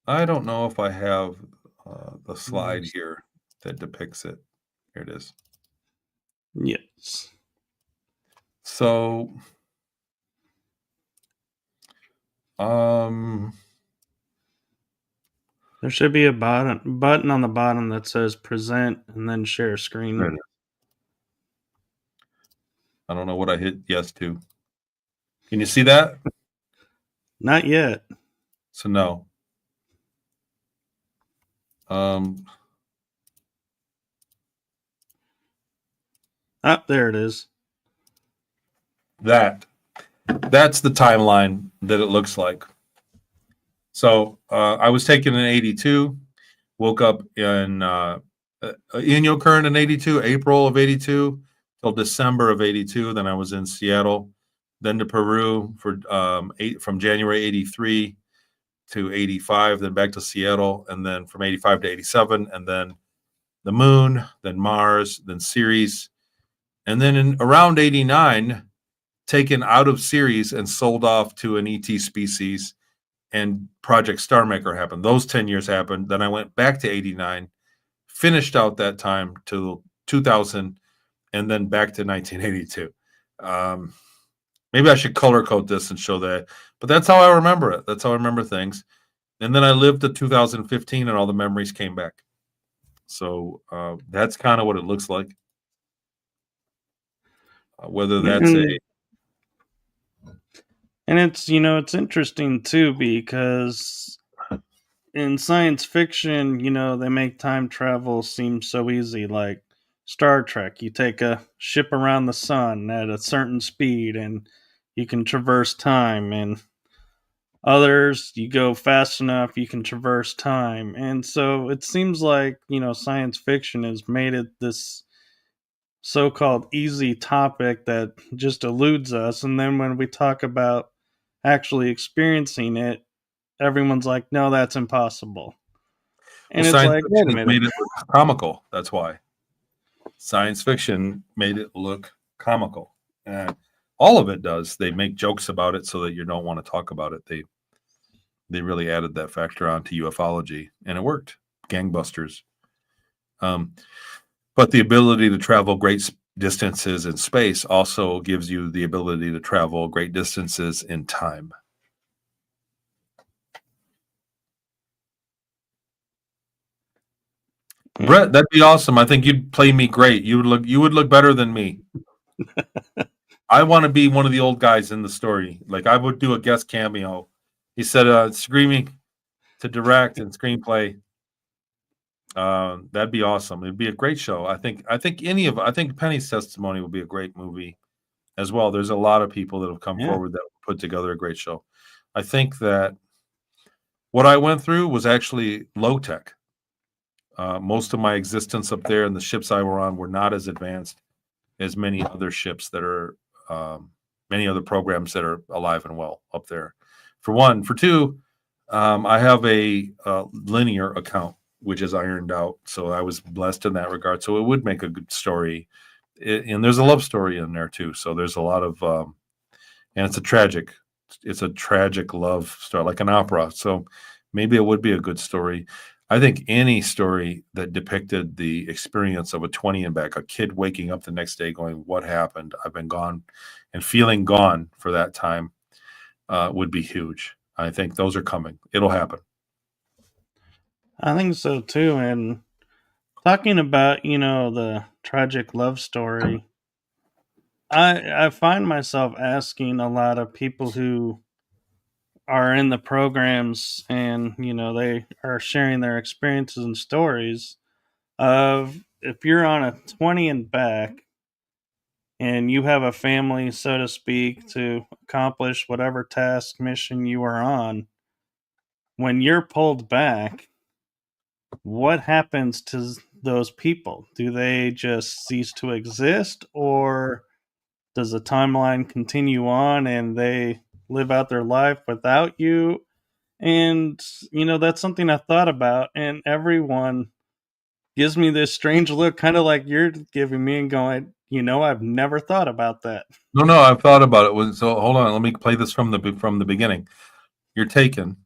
don't know if I have the slide here that depicts it. Here it is. Yes. So, there should be a button on the bottom that says present and then share screen. I don't know what I hit yes to. Can you see that? Not yet. So no. There it is. That. that's the timeline that it looks like. So I was taken in 82, woke up in Inyo Current in 82, April of 82 till December of 82. Then I was in Seattle, then to Peru for from January 83 to 85, then back to Seattle, and then from 85 to 87, and then the moon, then Mars, then Ceres, and then in around 89, taken out of Ceres and sold off to an ET species, and Project Star Maker happened. Those 10 years happened. Then I went back to 89, finished out that time to 2000, and then back to 1982. Maybe I should color code this and show that, but that's how I remember it. That's how I remember things. And then I lived to 2015, and all the memories came back. So that's kind of what it looks like. Whether that's and it's it's interesting too, because in science fiction, they make time travel seem so easy. Like Star Trek, you take a ship around the sun at a certain speed and you can traverse time, and others, you go fast enough, you can traverse time. And so it seems like, science fiction has made it this so called easy topic that just eludes us. And then when we talk about actually experiencing it, everyone's like, no, that's impossible. And it's science like, wait a fiction minute. made it look comical. That's why science fiction made it look comical. And all of it does. They make jokes about it so that you don't want to talk about it. They really added that factor onto ufology, and it worked. Gangbusters. But the ability to travel great distances in space also gives you the ability to travel great distances in time. Brett, that'd be awesome. I think you'd play me great. You would look better than me. I want to be one of the old guys in the story. Like, I would do a guest cameo. He said screaming to direct and screenplay. That'd be awesome. It'd be a great show. I think Penny's Testimony would be a great movie as well. There's a lot of people that have come forward that put together a great show. I think that what I went through was actually low tech. Most of my existence up there and the ships I were on were not as advanced as many other ships that are, many other programs that are alive and well up there. For one. For two, I have a linear account, which is ironed out. So I was blessed in that regard. So it would make a good story. And there's a love story in there too. So there's a lot of, and it's a tragic love story, like an opera. So maybe it would be a good story. I think any story that depicted the experience of a 20 and back, a kid waking up the next day going, what happened? I've been gone, and feeling gone for that time would be huge. I think those are coming. It'll happen. I think so too. And talking about, the tragic love story, I find myself asking a lot of people who are in the programs, and they are sharing their experiences and stories of, if you're on a 20 and back and you have a family, so to speak, to accomplish whatever task mission you are on, when you're pulled back, what happens to those people? Do they just cease to exist, or does the timeline continue on and they live out their life without you? And, that's something I thought about, and everyone gives me this strange look, kind of like you're giving me, and going, I've never thought about that. No, I've thought about it. So hold on, let me play this from the beginning. You're taken,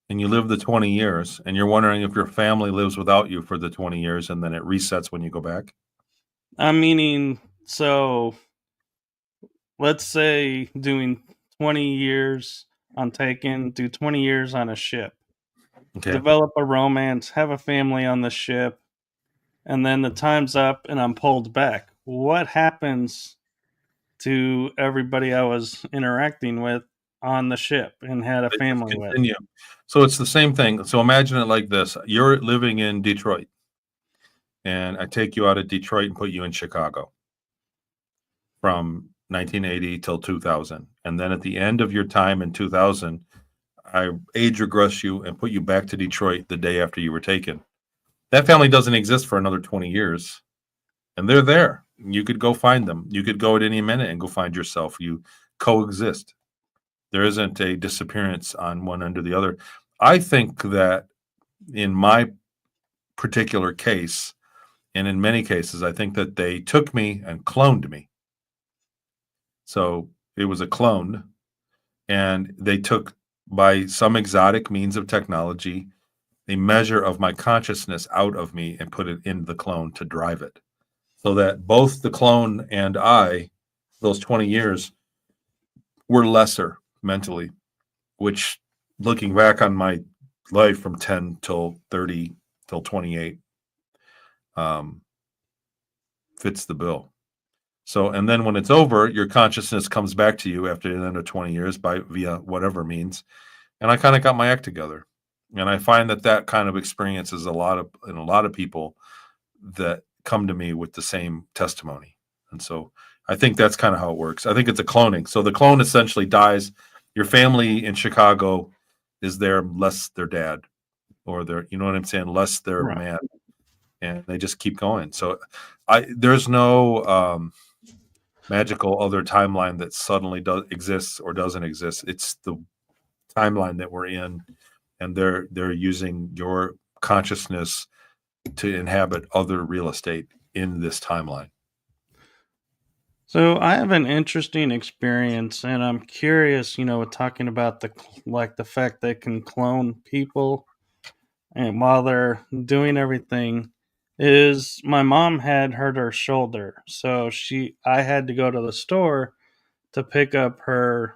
and you live the 20 years, and you're wondering if your family lives without you for the 20 years, and then it resets when you go back. I'm meaning, so let's say doing 20 years on Taken, do 20 years on a ship, develop a romance, have a family on the ship, and then the time's up and I'm pulled back. What happens to everybody I was interacting with on the ship and had a family with? So it's the same thing. So imagine it like this. You're living in Detroit, and I take you out of Detroit and put you in Chicago. From 1980 till 2000. And then at the end of your time in 2000, I age regress you and put you back to Detroit the day after you were taken. That family doesn't exist for another 20 years. And they're there. You could go find them. You could go at any minute and go find yourself. You coexist. There isn't a disappearance on one end or the other. I think that in my particular case, and in many cases, I think that they took me and cloned me. So it was a clone, and they took, by some exotic means of technology, a measure of my consciousness out of me and put it in the clone to drive it. So that both the clone and I, those 20 years, were lesser mentally, which, looking back on my life from 10 till 30 till 28, fits the bill. So, and then when it's over, your consciousness comes back to you after the end of 20 years via whatever means. And I kind of got my act together. And I find that kind of experience is in a lot of people that come to me with the same testimony. And so I think that's kind of how it works. I think it's a cloning. So the clone essentially dies. Your family in Chicago is there less their dad, or their, you know what I'm saying, less their Right. man. And they just keep going. So there's no magical other timeline that suddenly exists or doesn't exist. It's the timeline that we're in, and they're using your consciousness to inhabit other real estate in this timeline. So I have an interesting experience, and I'm curious, talking about the fact they can clone people, and while they're doing everything, is my mom had hurt her shoulder, so I had to go to the store to pick up her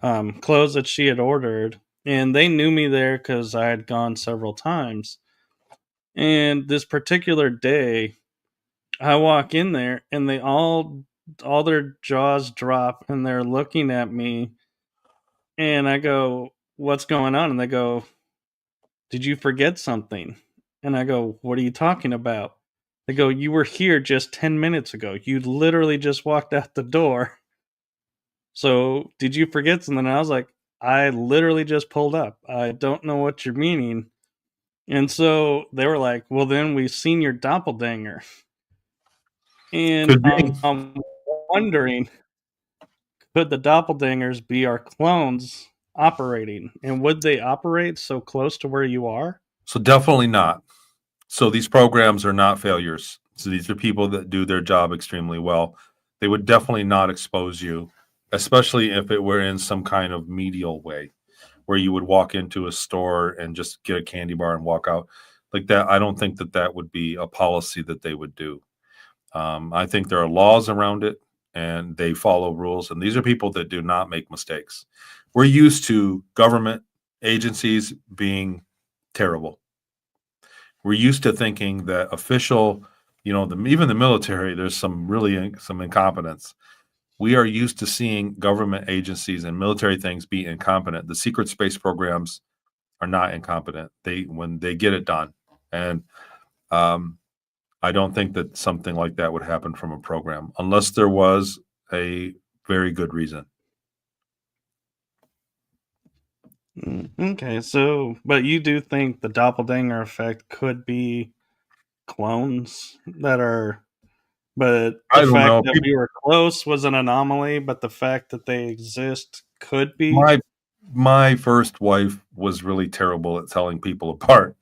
clothes that she had ordered, and they knew me there because I had gone several times. And this particular day, I walk in there, and they all their jaws drop, and they're looking at me, and I go, "What's going on?" And they go, "Did you forget something?" And I go, "What are you talking about?" They go, "You were here just 10 minutes ago. You literally just walked out the door. So, did you forget something?" And I was like, "I literally just pulled up. I don't know what you're meaning." And so they were like, "Well, then we've seen your doppelganger." And Could be. I'm wondering, could the doppelgangers be our clones operating? And would they operate so close to where you are? So definitely not. So these programs are not failures. So these are people that do their job extremely well. They would definitely not expose you, especially if it were in some kind of medial way, where you would walk into a store and just get a candy bar and walk out like that. I don't think that would be a policy that they would do. I think there are laws around it, and they follow rules. And these are people that do not make mistakes. We're used to government agencies being terrible. We're used to thinking that official, even the military, there's some incompetence. We are used to seeing government agencies and military things be incompetent. The secret space programs are not incompetent. When they get it done, and I don't think that something like that would happen from a program unless there was a very good reason. Okay, so, but you do think the doppelganger effect could be clones that are, but I the don't fact know. that we were close was an anomaly, but the fact that they exist could be. My first wife was really terrible at telling people apart.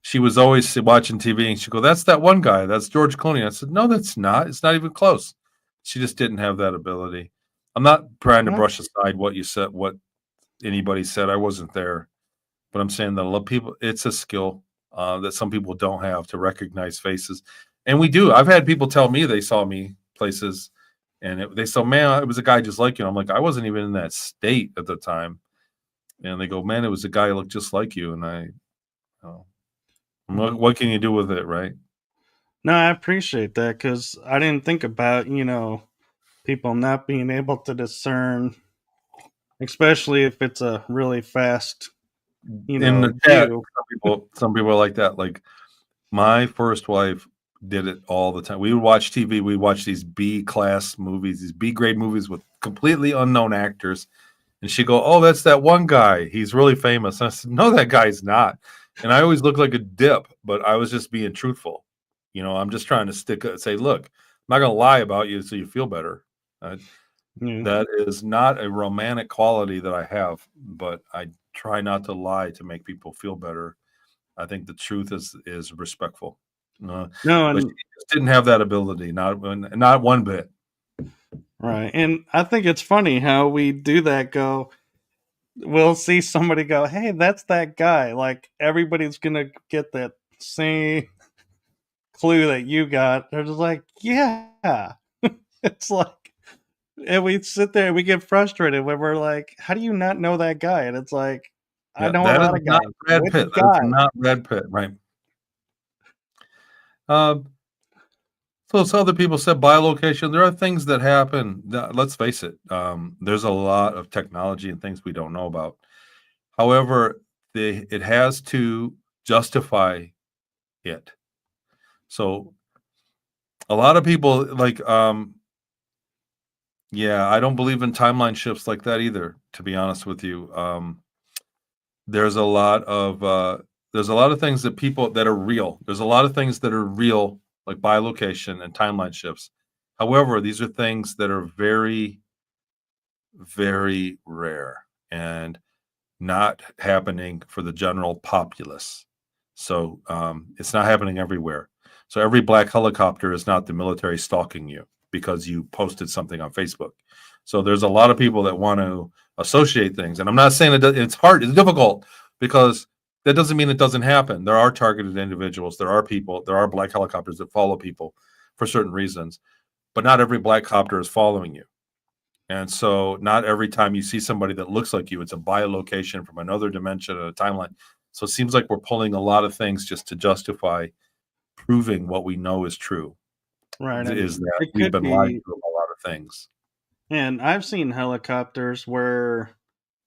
She was always watching TV and she'd go, "That's that one guy. That's George Clooney." I said, "No, that's not. It's not even close." She just didn't have that ability. I'm not trying to Well, brush aside what you said, what anybody said. I wasn't there, but I'm saying that a lot of people, it's a skill that some people don't have to recognize faces, and we do. I've had people tell me they saw me places, and they said, "Man, it was a guy just like you." I'm like, I wasn't even in that state at the time, and they go, "Man, it was a guy who looked just like you," and oh, what can you do with it, right? no, I appreciate that because I didn't think about, people not being able to discern, especially if it's a really fast, In the chat, view. some people are like that. Like my first wife did it all the time. We would watch TV. We watch these B class movies, these B grade movies with completely unknown actors. And she'd go, "Oh, that's that one guy. He's really famous." And I said, "No, that guy's not." And I always look like a dip, but I was just being truthful. I'm just trying to say, look, I'm not going to lie about you so you feel better. Uh, Yeah. that is not a romantic quality that I have, but I try not to lie to make people feel better. I think the truth is respectful. No, But she and just didn't have that ability, not one bit. right. And I think it's funny how we do that we'll see somebody go, "Hey, that's that guy." Like everybody's going to get that same clue that you got. They're just like, "Yeah." It's like, and we sit there and we get frustrated when we're like, "How do you not know that guy?" And it's like, I Yeah, know a that is lot of not guys. Brad Which Pitt. That is guy? not Brad Pitt, right? Um, so other people said bilocation. There are things that happen. Let's face it. There's a lot of technology and things we don't know about. However, it has to justify it. So a lot of people yeah, I don't believe in timeline shifts like that either, to be honest with you. There's a lot of things that are real. There's a lot of things that are real, like bilocation and timeline shifts. However, these are things that are very, very rare and not happening for the general populace. So it's not happening everywhere. So every black helicopter is not the military stalking you because you posted something on Facebook. So there's a lot of people that want to associate things, and I'm not saying it's hard, it's difficult, because that doesn't mean it doesn't happen. There are targeted individuals, there are people, there are black helicopters that follow people for certain reasons, but not every black copter is following you. And so not every time you see somebody that looks like you, it's a bilocation from another dimension and a timeline. So it seems like we're pulling a lot of things just to justify proving what we know is true, Right. And is that it we've could been lied be, to about a lot of things. and I've seen helicopters where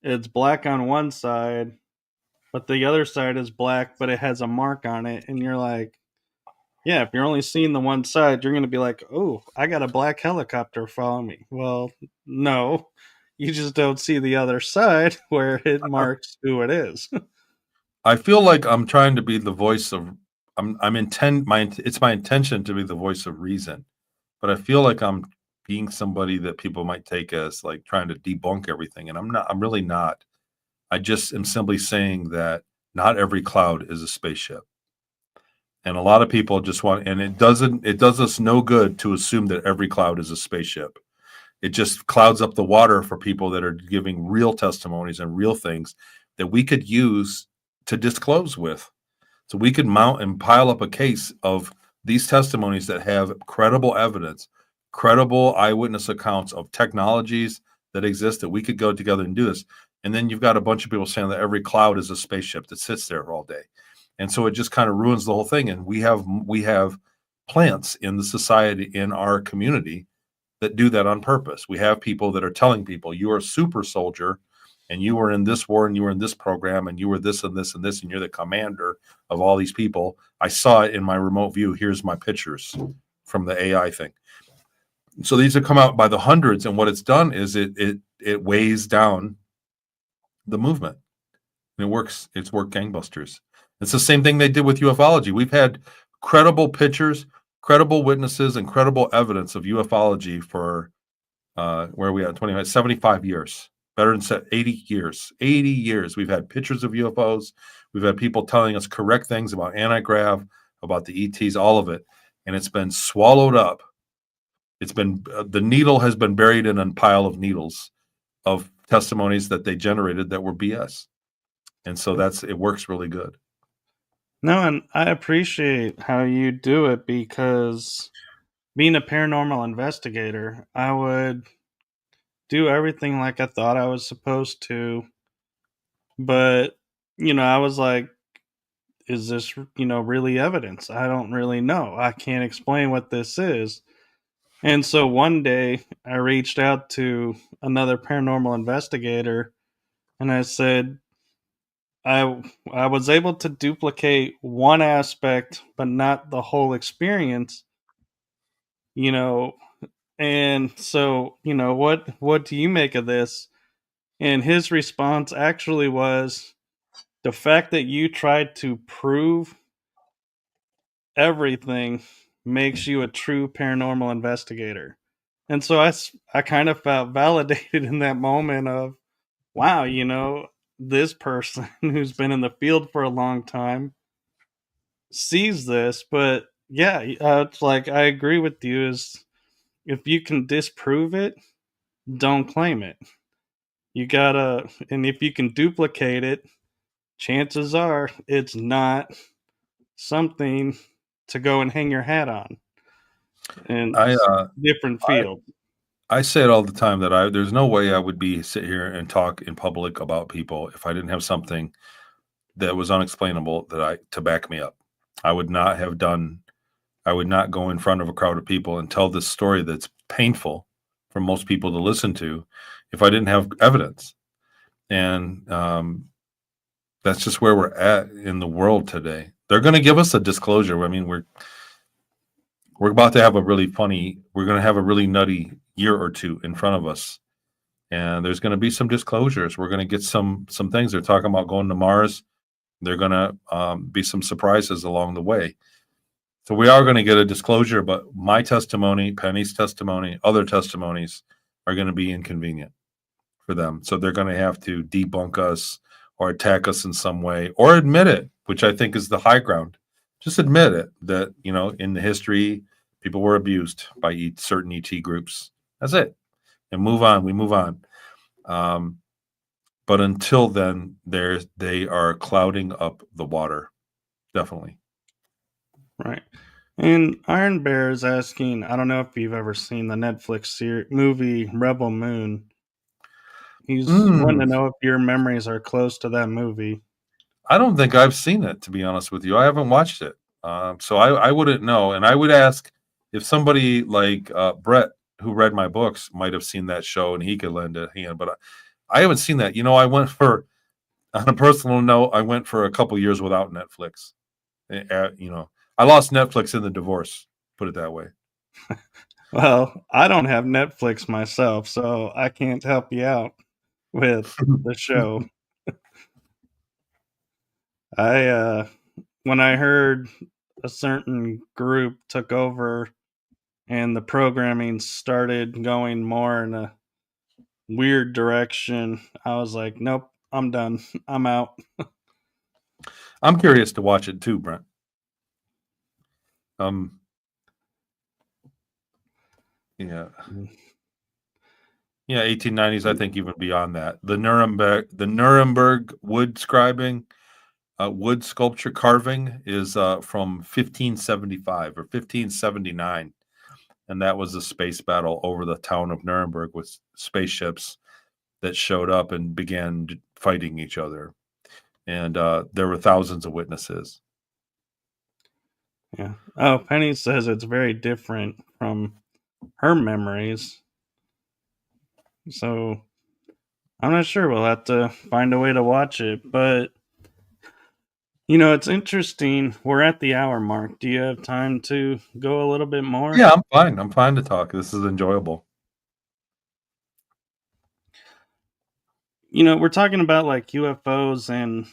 it's black on one side, but the other side is black, but it has a mark on it. And you're like, yeah, if you're only seeing the one side, you're going to be like, "Oh, I got a black helicopter following me." Well, no, you just don't see the other side where it marks who it is. I feel like I'm trying to be the voice of I'm intend my it's my intention to be the voice of reason, but I feel like I'm being somebody that people might take as like trying to debunk everything, and I'm not. I'm really not. I just am simply saying that not every cloud is a spaceship. And a lot of people just want, and it does us no good to assume that every cloud is a spaceship. It just clouds up the water for people that are giving real testimonies and real things that we could use to disclose with. So we could mount and pile up a case of these testimonies that have credible evidence, credible eyewitness accounts of technologies that exist that we could go together and do this. And then you've got a bunch of people saying that every cloud is a spaceship that sits there all day. And so it just kind of ruins the whole thing. And we have plants in the society, in our community, that do that on purpose. We have people that are telling people, you are a super soldier and you were in this war and you were in this program and you were this and this and this and you're the commander of all these people. I saw it in my remote view. Here's my pictures from the AI thing. So these have come out by the hundreds, and what it's done is it weighs down the movement. And it's worked gangbusters. It's the same thing they did with ufology. We've had credible pictures, credible witnesses, and credible evidence of ufology for where are we at 25 75 years, better than 80 years. 80 years we've had pictures of UFOs. We've had people telling us correct things about anti-grav, about the ETs, all of it, and it's been swallowed up. It's been the needle has been buried in a pile of needles of testimonies that they generated that were BS. And so it works really good. No, and I appreciate how you do it because being a paranormal investigator, I would do everything like I thought I was supposed to. But, I was like, is this, really evidence? I don't really know. I can't explain what this is. And so one day I reached out to another paranormal investigator and I said, I was able to duplicate one aspect, but not the whole experience. You know, and so what do you make of this? And his response actually was the fact that you tried to prove everything makes you a true paranormal investigator. And so I kind of felt validated in that moment of, wow, this person who's been in the field for a long time sees this. But yeah, it's like I agree with you. Is if you can disprove it, don't claim it. You gotta, and if you can duplicate it, chances are it's not something to go and hang your hat on. And I different I field. I say it all the time that there's no way I would be sit here and talk in public about people if I didn't have something that was unexplainable to back me up. I would not have done. I would not go in front of a crowd of people and tell this story that's painful for most people to listen to if I didn't have evidence. And that's just where we're at in the world today. They're going to give us a disclosure. I mean, we're about to have a really funny. We're going to have a really nutty year or two in front of us, and there's going to be some disclosures. We're going to get some things. They're talking about going to Mars. They're going to be some surprises along the way. So we are going to get a disclosure, but my testimony, Penny's testimony, other testimonies are going to be inconvenient for them. So they're going to have to debunk us or attack us in some way or admit it, which I think is the high ground. Just admit it that, in the history, people were abused by certain ET groups. That's it. And move on. We move on. But until then, they are clouding up the water. Definitely. Right. And Iron Bear is asking, I don't know if you've ever seen the Netflix movie Rebel Moon. He's wanting to know if your memories are close to that movie. I don't think I've seen it, to be honest with you. I haven't watched it. So I wouldn't know. And I would ask if somebody like Brett, who read my books, might have seen that show and he could lend a hand. But I haven't seen that. I went on a personal note, I went for a couple years without Netflix. I lost Netflix in the divorce, put it that way. Well, I don't have Netflix myself, so I can't help you out with the show. When I heard a certain group took over and the programming started going more in a weird direction, I was like, nope, I'm done. I'm out. I'm curious to watch it too, Brent. Yeah. Yeah, 1890s, I think even beyond that. The Nuremberg wood sculpture carving is from 1575 or 1579. And that was a space battle over the town of Nuremberg with spaceships that showed up and began fighting each other. And there were thousands of witnesses. Yeah. Oh, Penny says it's very different from her memories. So I'm not sure. We'll have to find a way to watch it. But, it's interesting. We're at the hour mark. Do you have time to go a little bit more? Yeah, I'm fine. I'm fine to talk. This is enjoyable. We're talking about like UFOs and,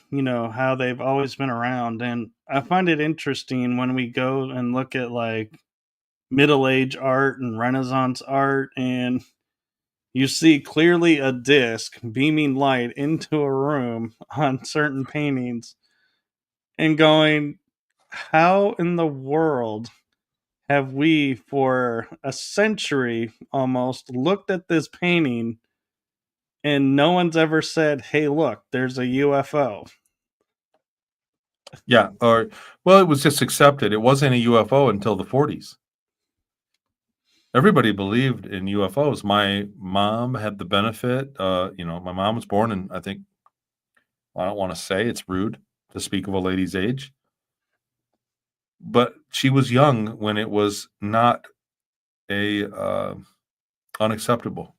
how they've always been around. And I find it interesting when we go and look at like Middle Age art and Renaissance art, and you see clearly a disc beaming light into a room on certain paintings and going, how in the world have we, for a century almost, looked at this painting and no one's ever said, hey, look, there's a UFO? Yeah. Well, it was just accepted. It wasn't a UFO until the 40s. Everybody believed in UFOs. My mom had the benefit. My mom was born in, I think, I don't want to say, it's rude to speak of a lady's age, but she was young when it was not unacceptable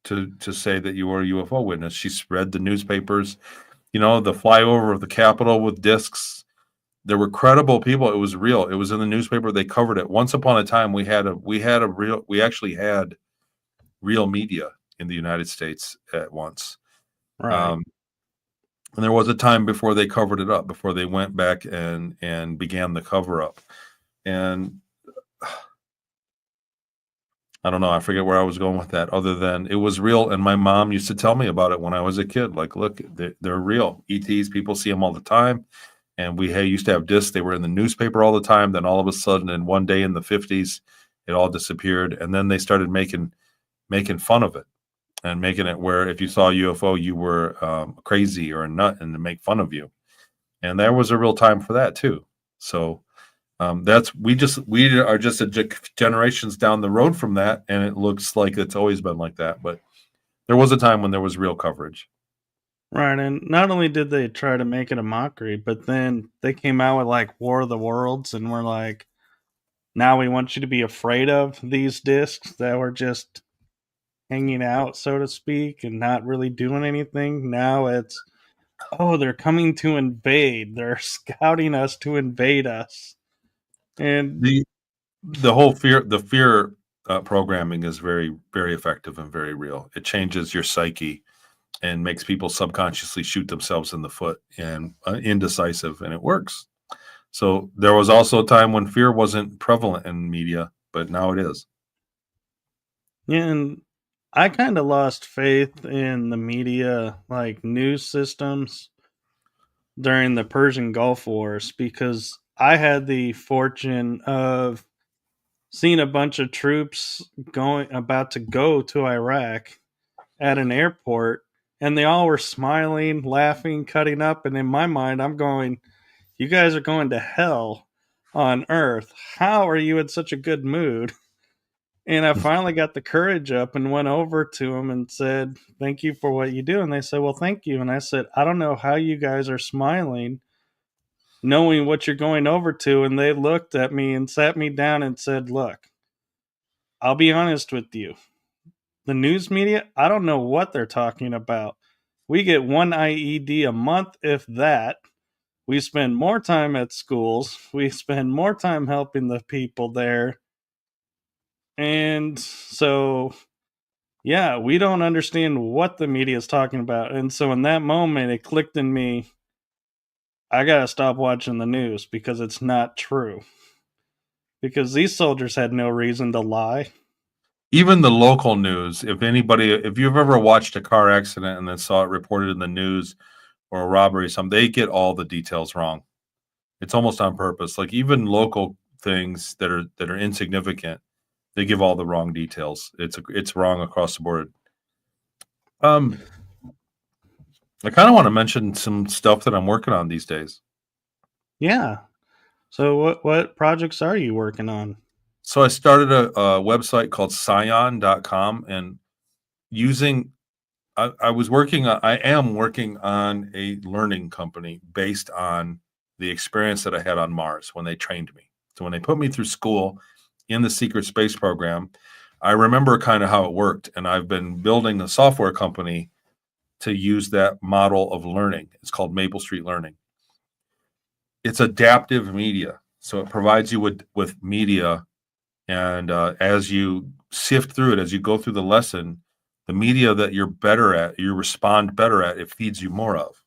to say that you were a UFO witness. She read the newspapers the flyover of the Capitol with discs. There were credible people. It was real. It was in the newspaper. They covered it. Once upon a time, we actually had real media in the United States at once. Right. And there was a time before they covered it up, before they went back and began the cover up. And I don't know. I forget where I was going with that, other than it was real. And my mom used to tell me about it when I was a kid. Like, look, they're real. ETs, people see them all the time. And we used to have discs. They were in the newspaper all the time. Then all of a sudden, in one day in the 50s, it all disappeared. And then they started making fun of it and making it where if you saw a UFO, you were crazy or a nut, and to make fun of you. And there was a real time for that too. So we are just generations down the road from that, and it looks like it's always been like that. But there was a time when there was real coverage. Right, and not only did they try to make it a mockery, but then they came out with like War of the Worlds, and we're like, now we want you to be afraid of these discs that were just hanging out, so to speak, and not really doing anything. Now it's, oh, they're coming to invade. They're scouting us to invade us. And The whole fear programming is very, very effective and very real. It changes your psyche and makes people subconsciously shoot themselves in the foot and indecisive, and it works. So there was also a time when fear wasn't prevalent in media, but now it is. yeah, and I kind of lost faith in the media, like news systems during the Persian Gulf Wars, because I had the fortune of seeing a bunch of troops about to go to Iraq at an airport, and they all were smiling, laughing, cutting up, and in my mind I'm going, you guys are going to hell on earth. How are you in such a good mood? And I finally got the courage up and went over to them and said, thank you for what you do. And they said, well, thank you. And I said, I don't know how you guys are smiling knowing what you're going over to. And they looked at me and sat me down and said, look, I'll be honest with you. The news media, I don't know what they're talking about. We get one IED a month, if that. We spend more time at schools. We spend more time helping the people there. And so, yeah, we don't understand what the media is talking about. And so, in that moment, it clicked in me, I got to stop watching the news because it's not true. Because these soldiers had no reason to lie. Even the local news, if you've ever watched a car accident and then saw it reported in the news or a robbery or something, they get all the details wrong. It's almost on purpose. Like even local things that are insignificant, they give all the wrong details. It's wrong across the board. I kind of want to mention some stuff that I'm working on these days. Yeah. So, what projects are you working on? So I started a website called scion.com, and I am working on a learning company based on the experience that I had on Mars when they trained me. So when they put me through school in the secret space program, I remember kind of how it worked. And I've been building a software company to use that model of learning. It's called Maple Street Learning. It's adaptive media. So it provides you with media. And as you sift through it, as you go through the lesson, the media that you're better at, you respond better at, it feeds you more of.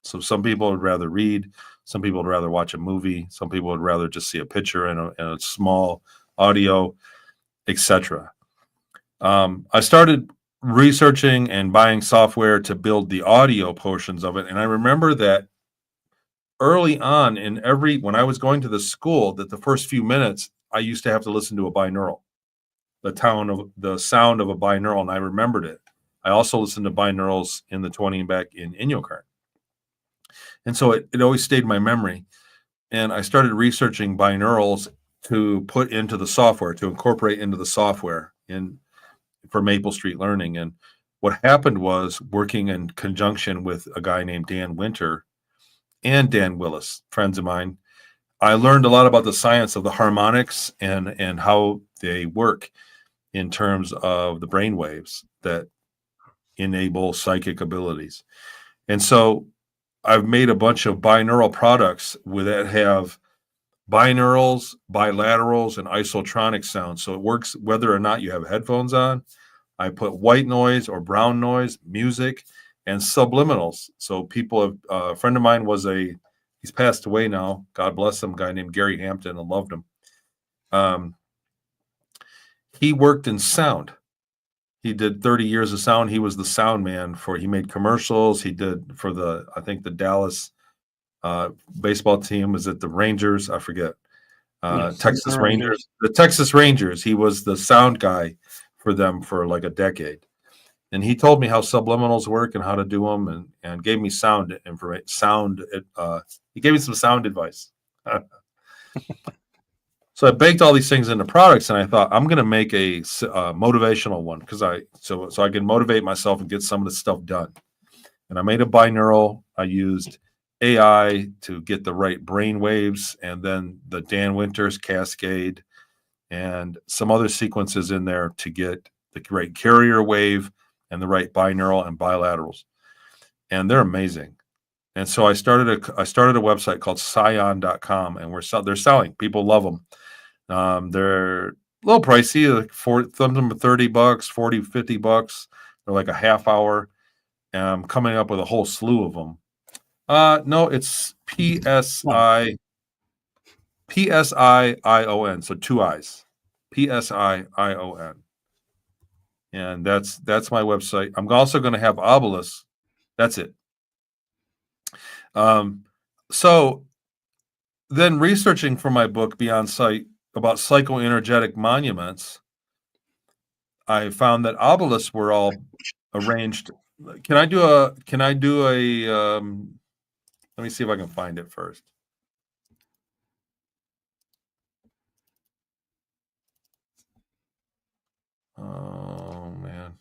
So some people would rather read, some people would rather watch a movie, some people would rather just see a picture and a small audio, etc. I started researching and buying software to build the audio portions of it, and I remember that early on when I was going to the school, that the first few minutes I used to have to listen to a binaural. The sound of a binaural, and I remembered it. I also listened to binaurals in the 20 and back in InyoCurrent. And so it always stayed in my memory. And I started researching binaurals to put into the software, to incorporate into the software for Maple Street Learning. And what happened was, working in conjunction with a guy named Dan Winter and Dan Willis, friends of mine, I learned a lot about the science of the harmonics and how they work in terms of the brain waves that enable psychic abilities. And so I've made a bunch of binaural products that have binaurals, bilaterals, and isotronic sounds. So it works whether or not you have headphones on. I put white noise or brown noise, music, and subliminals. So people have, a friend of mine he's passed away now. God bless him, a guy named Gary Hampton. I loved him. He worked in sound. He did 30 years of sound. He was the sound man he made commercials. He did for I think the Dallas baseball team. Was it the Rangers? I forget. Yes, Texas Rangers. The Texas Rangers. He was the sound guy for them for like a decade. And he told me how subliminals work and how to do them, and gave me sound information. He gave me some sound advice. So I baked all these things into products, and I thought I'm going to make a motivational one so I can motivate myself and get some of the stuff done. And I made a binaural. I used AI to get the right brain waves, and then the Dan Winters cascade, and some other sequences in there to get the right carrier wave and the right binaural and bilaterals. And they're amazing. And so I started a website called scion.com, and they're selling. People love them. They're a little pricey, like some of $30, $40, $50. They're like a half hour. And I'm coming up with a whole slew of them. No, it's PSIION. So 2 I's. PSIION. And that's my website. I'm also going to have Obelisk. That's it. So then researching for my book Beyond Sight about psychoenergetic monuments, I found that obelisks were all arranged. Can I do a let me see if I can find it first. Oh man.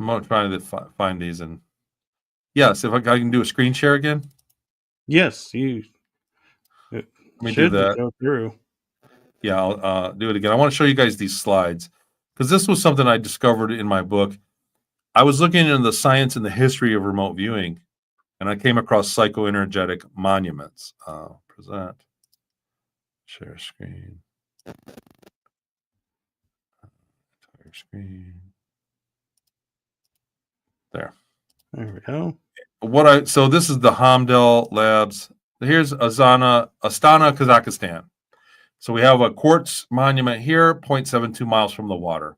I'm trying to find these, and yes, if I can do a screen share again. Yes, Let me do that. Go through. Yeah, I'll do it again. I want to show you guys these slides because this was something I discovered in my book. I was looking into the science and the history of remote viewing, and I came across psychoenergetic monuments. Present, share screen, entire screen. There we go. So this is the Hamdel Labs. Here's Astana, Kazakhstan. So we have a quartz monument here, 0.72 miles from the water,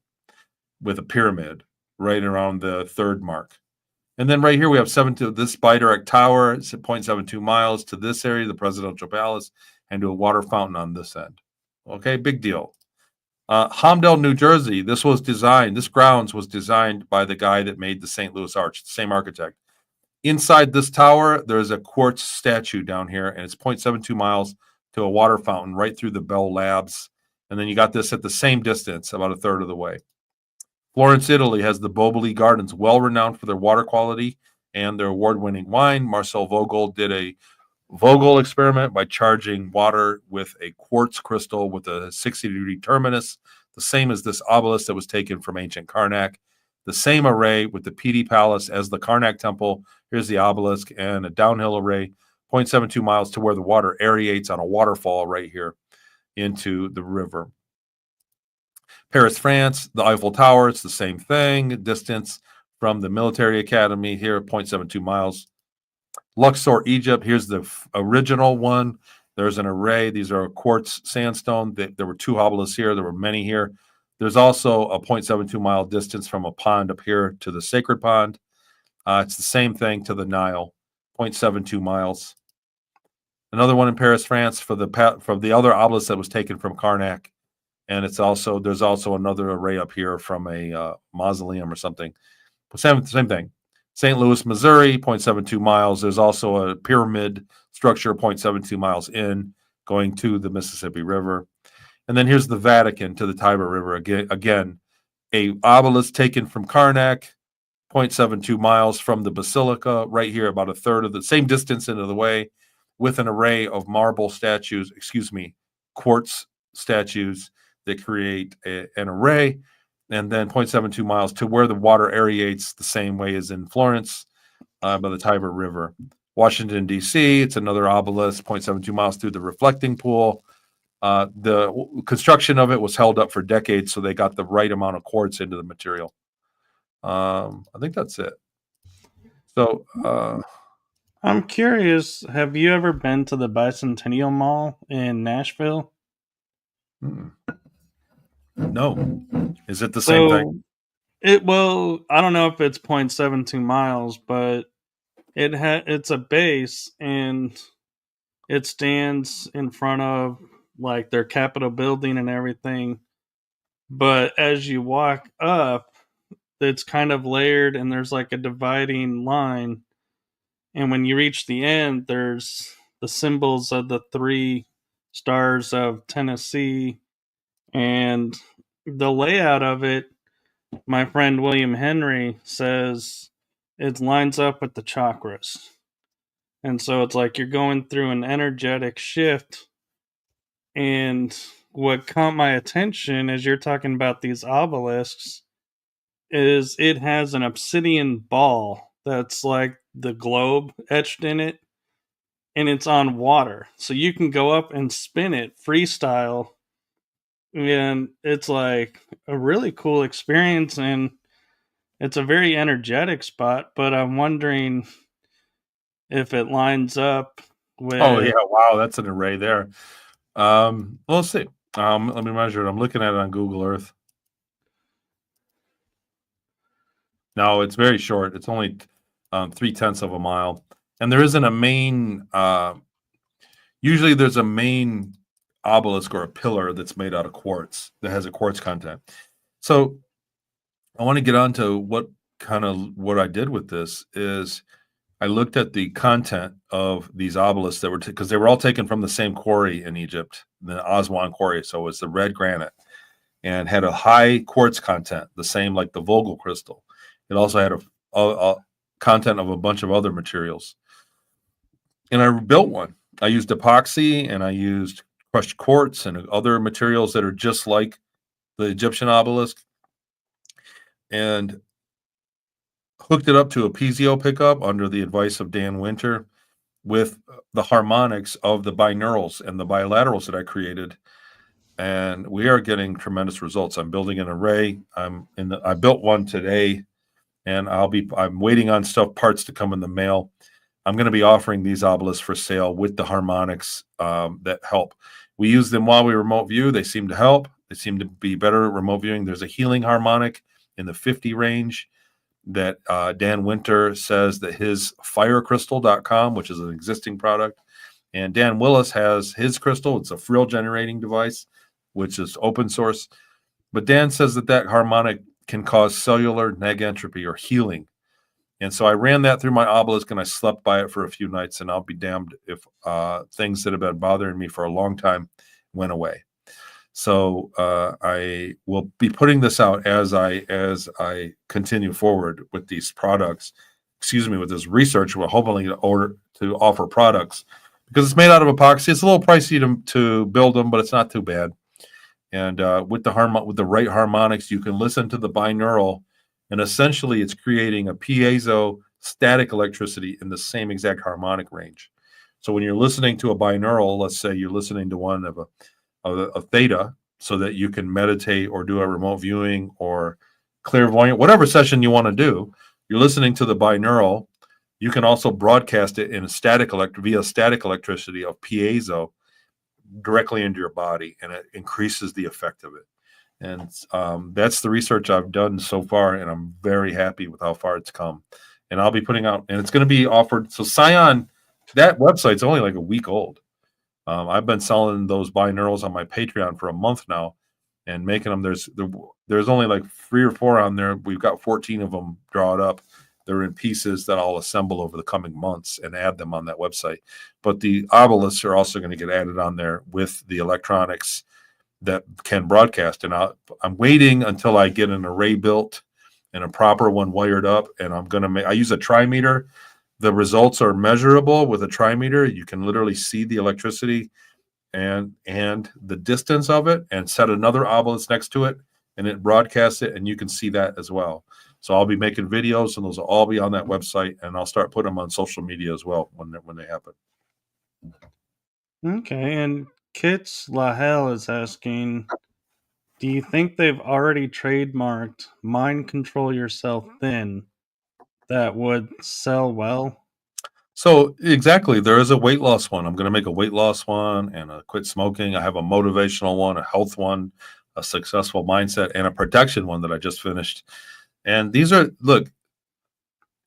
with a pyramid right around the third mark. And then right here we have this bidirect tower. It's at 0.72 miles to this area, the presidential palace, and to a water fountain on this end. Okay, big deal. Hamdel, New Jersey. This grounds was designed by the guy that made the St. Louis Arch, the same architect. Inside this tower, there's a quartz statue down here, and it's 0.72 miles to a water fountain right through the Bell Labs. And then you got this at the same distance, about a third of the way. Florence, Italy has the Boboli Gardens, well renowned for their water quality and their award-winning wine. Marcel Vogel did a Vogel experiment by charging water with a quartz crystal with a 60-degree terminus, the same as this obelisk that was taken from ancient Karnak. The same array with the PD Palace as the Karnak Temple. Here's the obelisk and a downhill array, 0.72 miles to where the water aerates on a waterfall right here into the river. Paris, France, the Eiffel Tower, it's the same thing. Distance from the military academy here, 0.72 miles. Luxor, Egypt, here's the original one. There's an array. These are quartz sandstone. There were 2 obelisks here. There were many here. There's also a 0.72 mile distance from a pond up here to the sacred pond. It's the same thing to the Nile, 0.72 miles. Another one in Paris, France, from the other obelisk that was taken from Karnak. And there's also another array up here from a mausoleum or something. Same thing. St. Louis, Missouri, 0.72 miles. There's also a pyramid structure, 0.72 miles in, going to the Mississippi River. And then here's the Vatican to the Tiber River. Again, a obelisk taken from Karnak, 0.72 miles from the Basilica, right here, about a third of the same distance into the way, with an array of quartz statues that create an array. and then 0.72 miles to where the water aerates the same way as in Florence by the Tiber River. Washington, D.C., it's another obelisk, 0.72 miles through the reflecting pool. The construction of it was held up for decades, so they got the right amount of quartz into the material. I think that's it. So I'm curious, have you ever been to the Bicentennial Mall in Nashville? no. Is it the same thing? I don't know if it's 0.72 miles, but it's a base and it stands in front of like their Capitol building and everything. But as you walk up, it's kind of layered and there's like a dividing line. And when you reach the end, there's the symbols of the three stars of Tennessee. And the layout of it, my friend William Henry says it lines up with the chakras. And so it's like you're going through an energetic shift. And what caught my attention as you're talking about these obelisks is it has an obsidian ball that's like the globe etched in it, and it's on water. So you can go up and spin it freestyle. And it's like a really cool experience, and it's a very energetic spot. But I'm wondering if it lines up with. Oh yeah, wow, that's an array there. Well, let's see. Let me measure it. I'm looking at it on Google Earth. No, it's very short. It's only 0.3 of a mile, and there isn't a main. Usually, there's a main obelisk or a pillar that's made out of quartz that has a quartz content. So, I want to get on to what I did with this is I looked at the content of these obelisks that were because they were all taken from the same quarry in Egypt, the Aswan quarry. So it was the red granite and had a high quartz content, the same like the Vogel crystal. It also had a content of a bunch of other materials. And I built one. I used epoxy and I used crushed quartz and other materials that are just like the Egyptian obelisk, and hooked it up to a piezo pickup under the advice of Dan Winter with the harmonics of the binaurals and the bilaterals that I created. And we are getting tremendous results. I'm building an array. I built one today, and I'm waiting on parts to come in the mail. I'm going to be offering these obelisks for sale with the harmonics that help. We use them while we remote view. They seem to help. They seem to be better at remote viewing. There's a healing harmonic in the 50 range that Dan Winter says that his firecrystal.com, which is an existing product, and Dan Willis has his crystal. It's a frill generating device, which is open source. But Dan says that harmonic can cause cellular negentropy or healing. And so I ran that through my obelisk and I slept by it for a few nights, and I'll be damned if things that have been bothering me for a long time went away. So I will be putting this out as I continue forward with these products. With this research. We're hoping to offer products because it's made out of epoxy. It's a little pricey to build them, but it's not too bad. And with the right harmonics, you can listen to the binaural, and essentially it's creating a piezo static electricity in the same exact harmonic range. So when you're listening to a binaural, let's say you're listening to one of a theta, so that you can meditate or do a remote viewing or clairvoyant, whatever session you want to do, you're listening to the binaural. You can also broadcast it in via static electricity of piezo directly into your body, and it increases the effect of it. And that's the research I've done so far, and I'm very happy with how far it's come. And I'll be putting out, and it's going to be offered. So Scion, that website's only like a week old. I've been selling those binaurals on my Patreon for a month now, and making them. There's only like 3 or 4 on there. We've got 14 of them drawn up. They're in pieces that I'll assemble over the coming months and add them on that website. But the obelisks are also going to get added on there with the electronics that can broadcast. And I'm waiting until I get an array built and a proper one wired up. And I use a trimeter. The results are measurable with a trimeter. You can literally see the electricity and the distance of it, and set another obelisk next to it and it broadcasts it, and you can see that as well. So I'll be making videos, and those will all be on that website, and I'll start putting them on social media as well when they happen. Okay, and Kits Lahell is asking, do you think they've already trademarked Mind Control Yourself Thin that would sell well? So exactly, there is a weight loss one. I'm going to make a weight loss one and a quit smoking. I have a motivational one, a health one, a successful mindset, and a protection one that I just finished. And these are, look,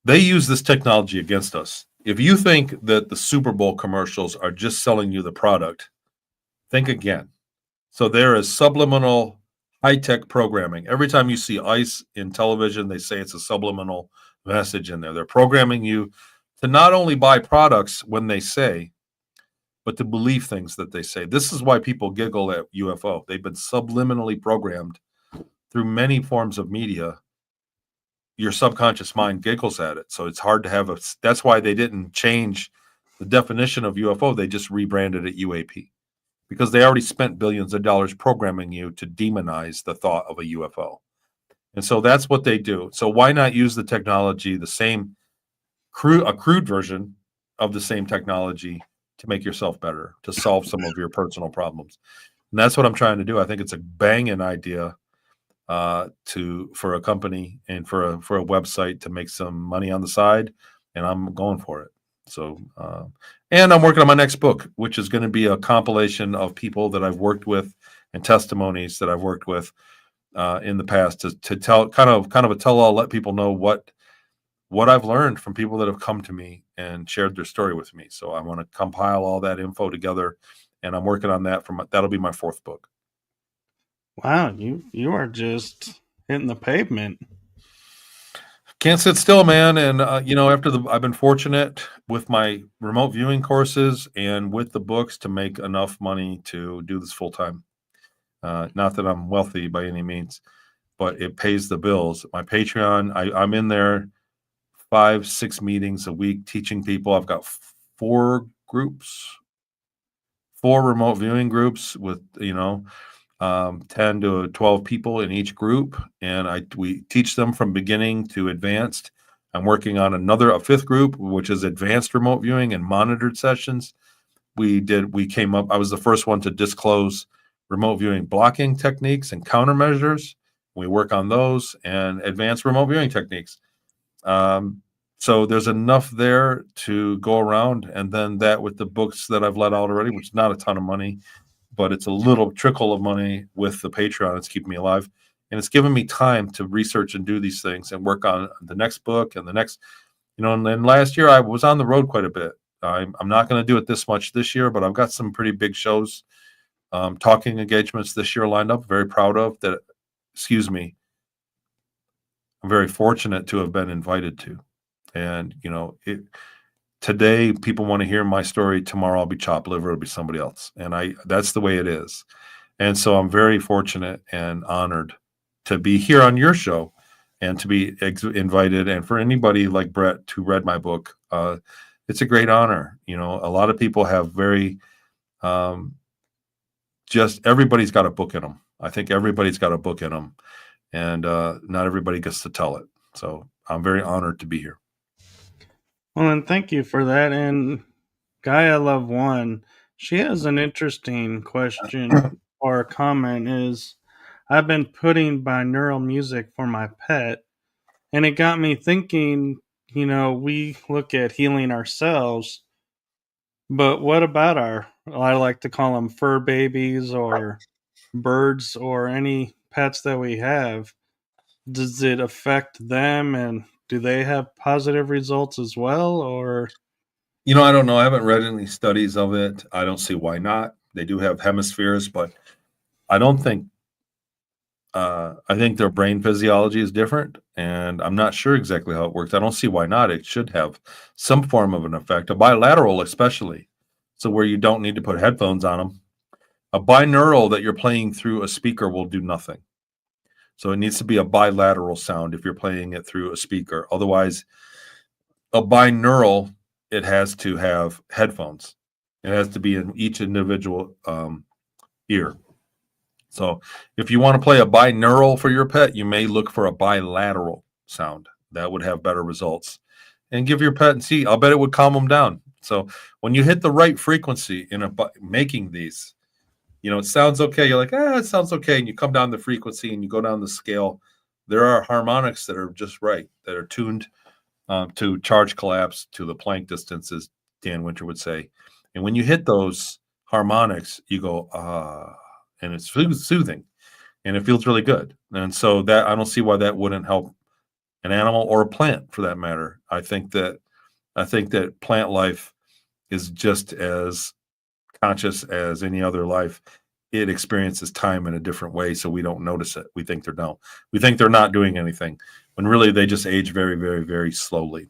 they use this technology against us. If you think that the Super Bowl commercials are just selling you the product, think again. So there is subliminal high-tech programming. Every time you see ICE in television, they say it's a subliminal message in there. They're programming you to not only buy products when they say, but to believe things that they say. This is why people giggle at UFO. They've been subliminally programmed through many forms of media. Your subconscious mind giggles at it. So it's hard to have that's why they didn't change the definition of UFO. They just rebranded it UAP because they already spent billions of dollars programming you to demonize the thought of a UFO. And so that's what they do. So why not use the technology, the same a crude version of the same technology to make yourself better, to solve some of your personal problems? And that's what I'm trying to do. I think it's a banging idea for a company and for a website to make some money on the side, and I'm going for it. So, and I'm working on my next book, which is going to be a compilation of people that I've worked with and testimonies that I've worked with in the past to tell kind of a tell-all, let people know what I've learned from people that have come to me and shared their story with me. So I want to compile all that info together, and I'm working on that. That'll be my fourth book. Wow, you are just hitting the pavement. Can't sit still, man. And I've been fortunate with my remote viewing courses and with the books to make enough money to do this full time. Not that I'm wealthy by any means, but it pays the bills. My Patreon, I'm in there 5-6 meetings a week teaching people. I've got 4 remote viewing groups with 10 to 12 people in each group, and we teach them from beginning to advanced. I'm working on a 5th group, which is advanced remote viewing and monitored sessions. I was the first one to disclose remote viewing blocking techniques and countermeasures. We work on those and advanced remote viewing techniques. So there's enough there to go around, and then that with the books that I've let out already, which is not a ton of money, but it's a little trickle of money with the Patreon. It's keeping me alive, and it's given me time to research and do these things and work on the next book and the next, and then last year I was on the road quite a bit. I'm not going to do it this much this year, but I've got some pretty big shows, talking engagements this year lined up. Very proud of that. I'm very fortunate to have been invited to. And, today people want to hear my story. Tomorrow I'll be chopped liver. It'll be somebody else. And that's the way it is. And so I'm very fortunate and honored to be here on your show and to be invited. And for anybody like Brett who read my book, it's a great honor. A lot of people have just everybody's got a book in them. I think everybody's got a book in them, and not everybody gets to tell it. So I'm very honored to be here. Well, and thank you for that. And Gaia Love One, she has an interesting question or comment is, I've been putting binaural music for my pet, and it got me thinking, we look at healing ourselves, but what about I like to call them fur babies or birds or any pets that we have? Does it affect them, and do they have positive results as well, or? I don't know. I haven't read any studies of it. I don't see why not. They do have hemispheres, but I don't think. I think their brain physiology is different, and I'm not sure exactly how it works. I don't see why not. It should have some form of an effect, a bilateral especially, so where you don't need to put headphones on them. A binaural that you're playing through a speaker will do nothing. So it needs to be a bilateral sound if you're playing it through a speaker. Otherwise, a binaural, it has to have headphones. It has to be in each individual ear. So if you want to play a binaural for your pet, you may look for a bilateral sound. That would have better results. And give your pet and see. I'll bet it would calm them down. So when you hit the right frequency in making these, it sounds okay. You're like, it sounds okay. And you come down the frequency and you go down the scale. There are harmonics that are just right, that are tuned to charge collapse, to the Planck distance, as Dan Winter would say. And when you hit those harmonics, you go, and it's soothing and it feels really good. And so that I don't see why that wouldn't help an animal or a plant for that matter. I think that plant life is just as conscious as any other life. It experiences time in a different way, so we don't notice it. We think they're not doing anything, when really they just age very, very, very slowly.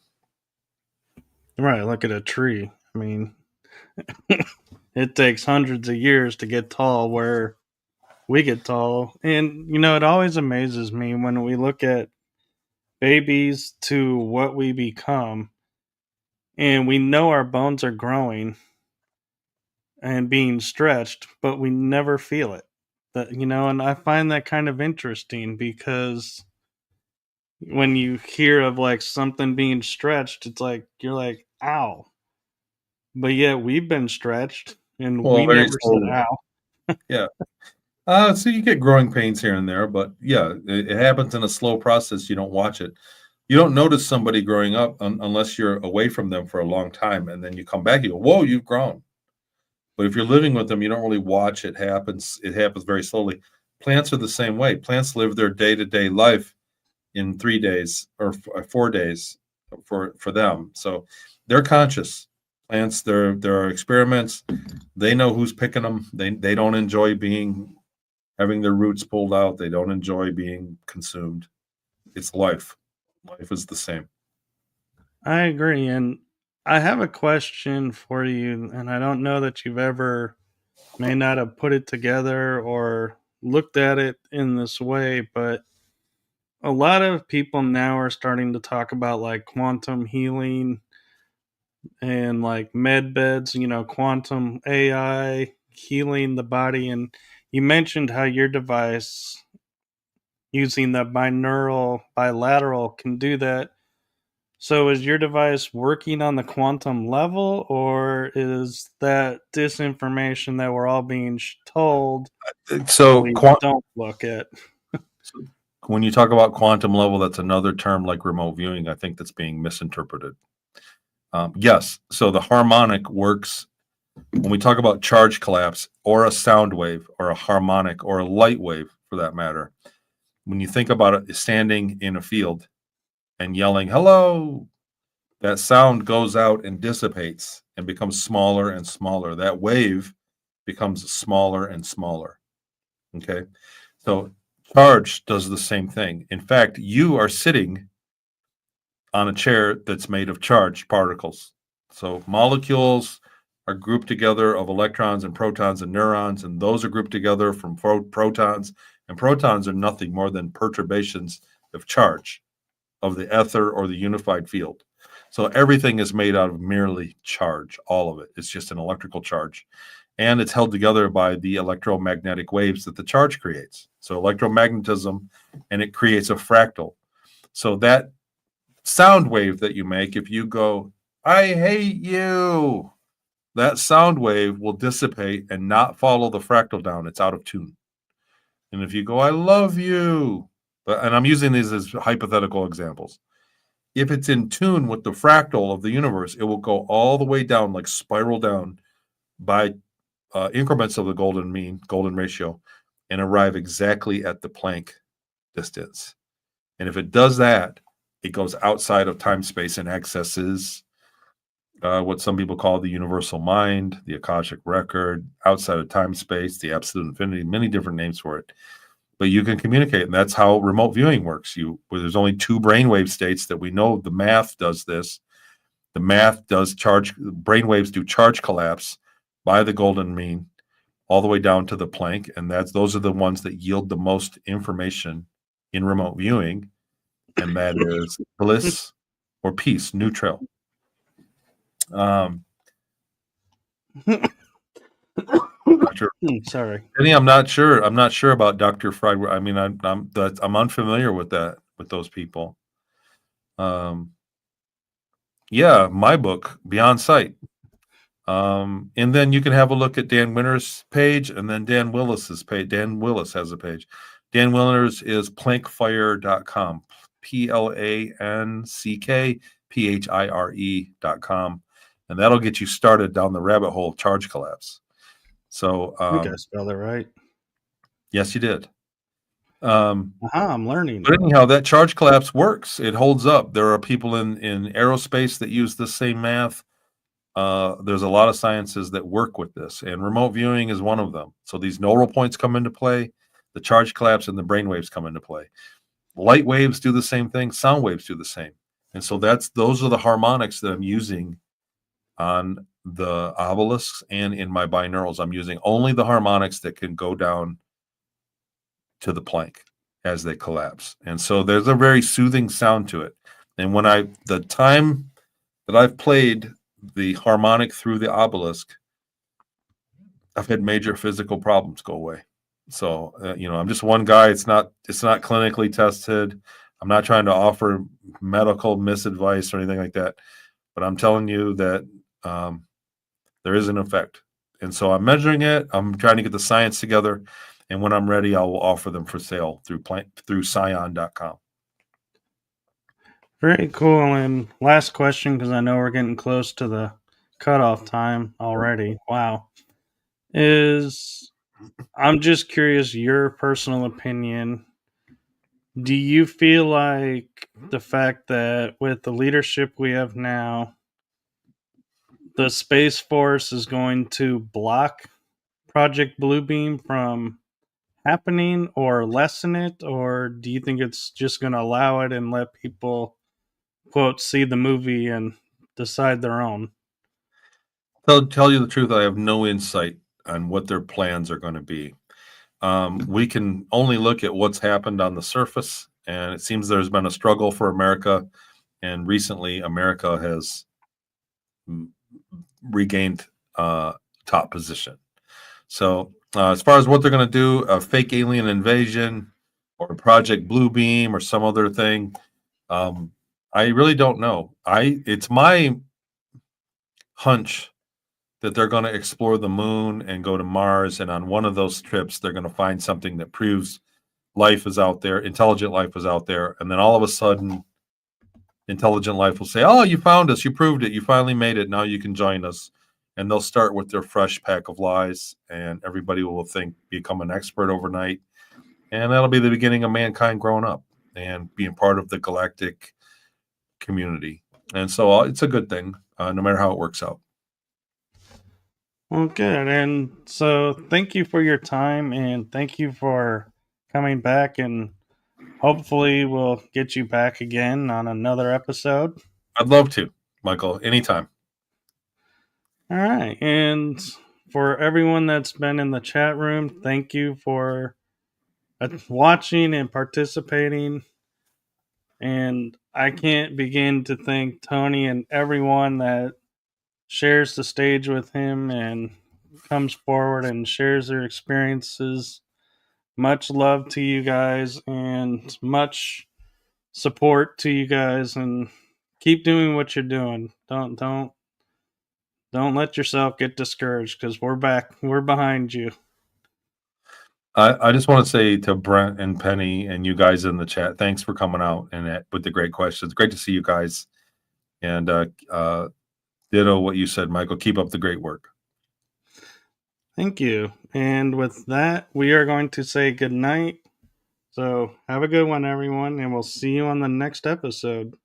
Right, look at a tree. I mean, it takes hundreds of years to get tall where we get tall. And, it always amazes me when we look at babies to what we become, and we know our bones are growing and being stretched, but we never feel it. And I find that kind of interesting because when you hear of like something being stretched, it's like you're like, ow. But yet we've been stretched and Well, we very never said slowly. ow. Yeah. So you get growing pains here and there, but yeah, it happens in a slow process. You don't watch it. You don't notice somebody growing up unless you're away from them for a long time, and then you come back. You go, "Whoa, you've grown." But if you're living with them, you don't really watch it happens. It happens very slowly. Plants are the same way. Plants live their day-to-day life in 3 days or 4 days for them. So they're conscious. Plants, there are experiments. They know who's picking them. They don't enjoy having their roots pulled out. They don't enjoy being consumed. It's life. Life is the same. I agree. And I have a question for you, and I don't know that you've ever may not have put it together or looked at it in this way, but a lot of people now are starting to talk about like quantum healing and like med beds, quantum AI healing the body. And you mentioned how your device using the bilateral can do that. So is your device working on the quantum level, or is that disinformation that we're all being told that So, we don't look at? when you talk about quantum level, that's another term like remote viewing. I think that's being misinterpreted. Yes. So the harmonic works when we talk about charge collapse or a sound wave or a harmonic or a light wave for that matter. When you think about it, standing in a field and yelling, "Hello," that sound goes out and dissipates and becomes smaller and smaller. That wave becomes smaller and smaller. Okay. So charge does the same thing. In fact, you are sitting on a chair that's made of charged particles. So molecules are grouped together of electrons and protons and neurons, and those are grouped together from protons. And protons are nothing more than perturbations of charge of the ether or the unified field. So everything is made out of merely charge. All of it. It's just an electrical charge. And it's held together by the electromagnetic waves that the charge creates. So electromagnetism, and it creates a fractal. So that sound wave that you make, if you go, "I hate you," that sound wave will dissipate and not follow the fractal down. It's out of tune. And if you go, "I love you," and I'm using these as hypothetical examples, if it's in tune with the fractal of the universe, it will go all the way down, like spiral down by increments of the golden mean, golden ratio, and arrive exactly at the Planck distance. And if it does that, it goes outside of time space and accesses what some people call the universal mind, the Akashic record, outside of time space, the absolute infinity, many different names for it. But you can communicate, and that's how remote viewing works. There's only 2 brainwave states that we know. The math does this. The math does charge. Brainwaves do charge collapse by the golden mean, all the way down to the Planck, and those are the ones that yield the most information in remote viewing, and that is bliss or peace, neutral. Dr. Sorry. Penny, I'm not sure. I'm not sure about Dr. Fried. I mean, I'm unfamiliar with those people. Yeah, my book, Beyond Sight. And then you can have a look at Dan Winter's page and then Dan Willis's page. Dan Willis has a page. Dan Willis is plankfire.com. PLANCKPHIRE.com. And that'll get you started down the rabbit hole of charge collapse. So, I think I spelled it right. yes, you did. I'm learning. But anyhow, that charge collapse works. It holds up. There are people in aerospace that use the same math. There's a lot of sciences that work with this, and remote viewing is one of them. So these nodal points come into play, the charge collapse and the brain waves come into play. Light waves do the same thing, sound waves do the same. And so those are the harmonics that I'm using on the obelisks and in my binaurals. I'm using only the harmonics that can go down to the plank as they collapse. And so there's a very soothing sound to it. And when the time that I've played the harmonic through the obelisk, I've had major physical problems go away. So, I'm just one guy. It's not clinically tested. I'm not trying to offer medical misadvice or anything like that, but I'm telling you that there is an effect. And so I'm measuring it. I'm trying to get the science together. And when I'm ready, I will offer them for sale through scion.com. Very cool. And last question, because I know we're getting close to the cutoff time already. Wow. I'm just curious, your personal opinion. Do you feel like the fact that with the leadership we have now, the Space Force is going to block Project Bluebeam from happening or lessen it? Or do you think it's just going to allow it and let people, quote, see the movie and decide their own? Tell you the truth, I have no insight on what their plans are going to be. We can only look at what's happened on the surface, and it seems there's been a struggle for America, and recently America has regained top position. So as far as what they're going to do, a fake alien invasion or Project Bluebeam or some other thing, I really don't know. It's my hunch that they're going to explore the moon and go to Mars, and on one of those trips, they're going to find something that proves life is out there, intelligent life is out there, and then all of a sudden, intelligent life will say, "Oh, you found us, you proved it, you finally made it. Now you can join us." And they'll start with their fresh pack of lies, and everybody will become an expert overnight, and that'll be the beginning of mankind growing up and being part of the galactic community. And so it's a good thing, no matter how it works out. Well, good. And so thank you for your time and thank you for coming back. And hopefully, we'll get you back again on another episode. I'd love to, Michael, anytime. All right. And for everyone that's been in the chat room, thank you for watching and participating. And I can't begin to thank Tony and everyone that shares the stage with him and comes forward and shares their experiences. Much love to you guys and much support to you guys, and keep doing what you're doing. Don't let yourself get discouraged, because we're back. We're behind you. I just want to say to Brent and Penny and you guys in the chat, thanks for coming out and with the great questions. Great to see you guys. And ditto what you said, Michael. Keep up the great work. Thank you. And with that, we are going to say good night. So have a good one, everyone, and we'll see you on the next episode.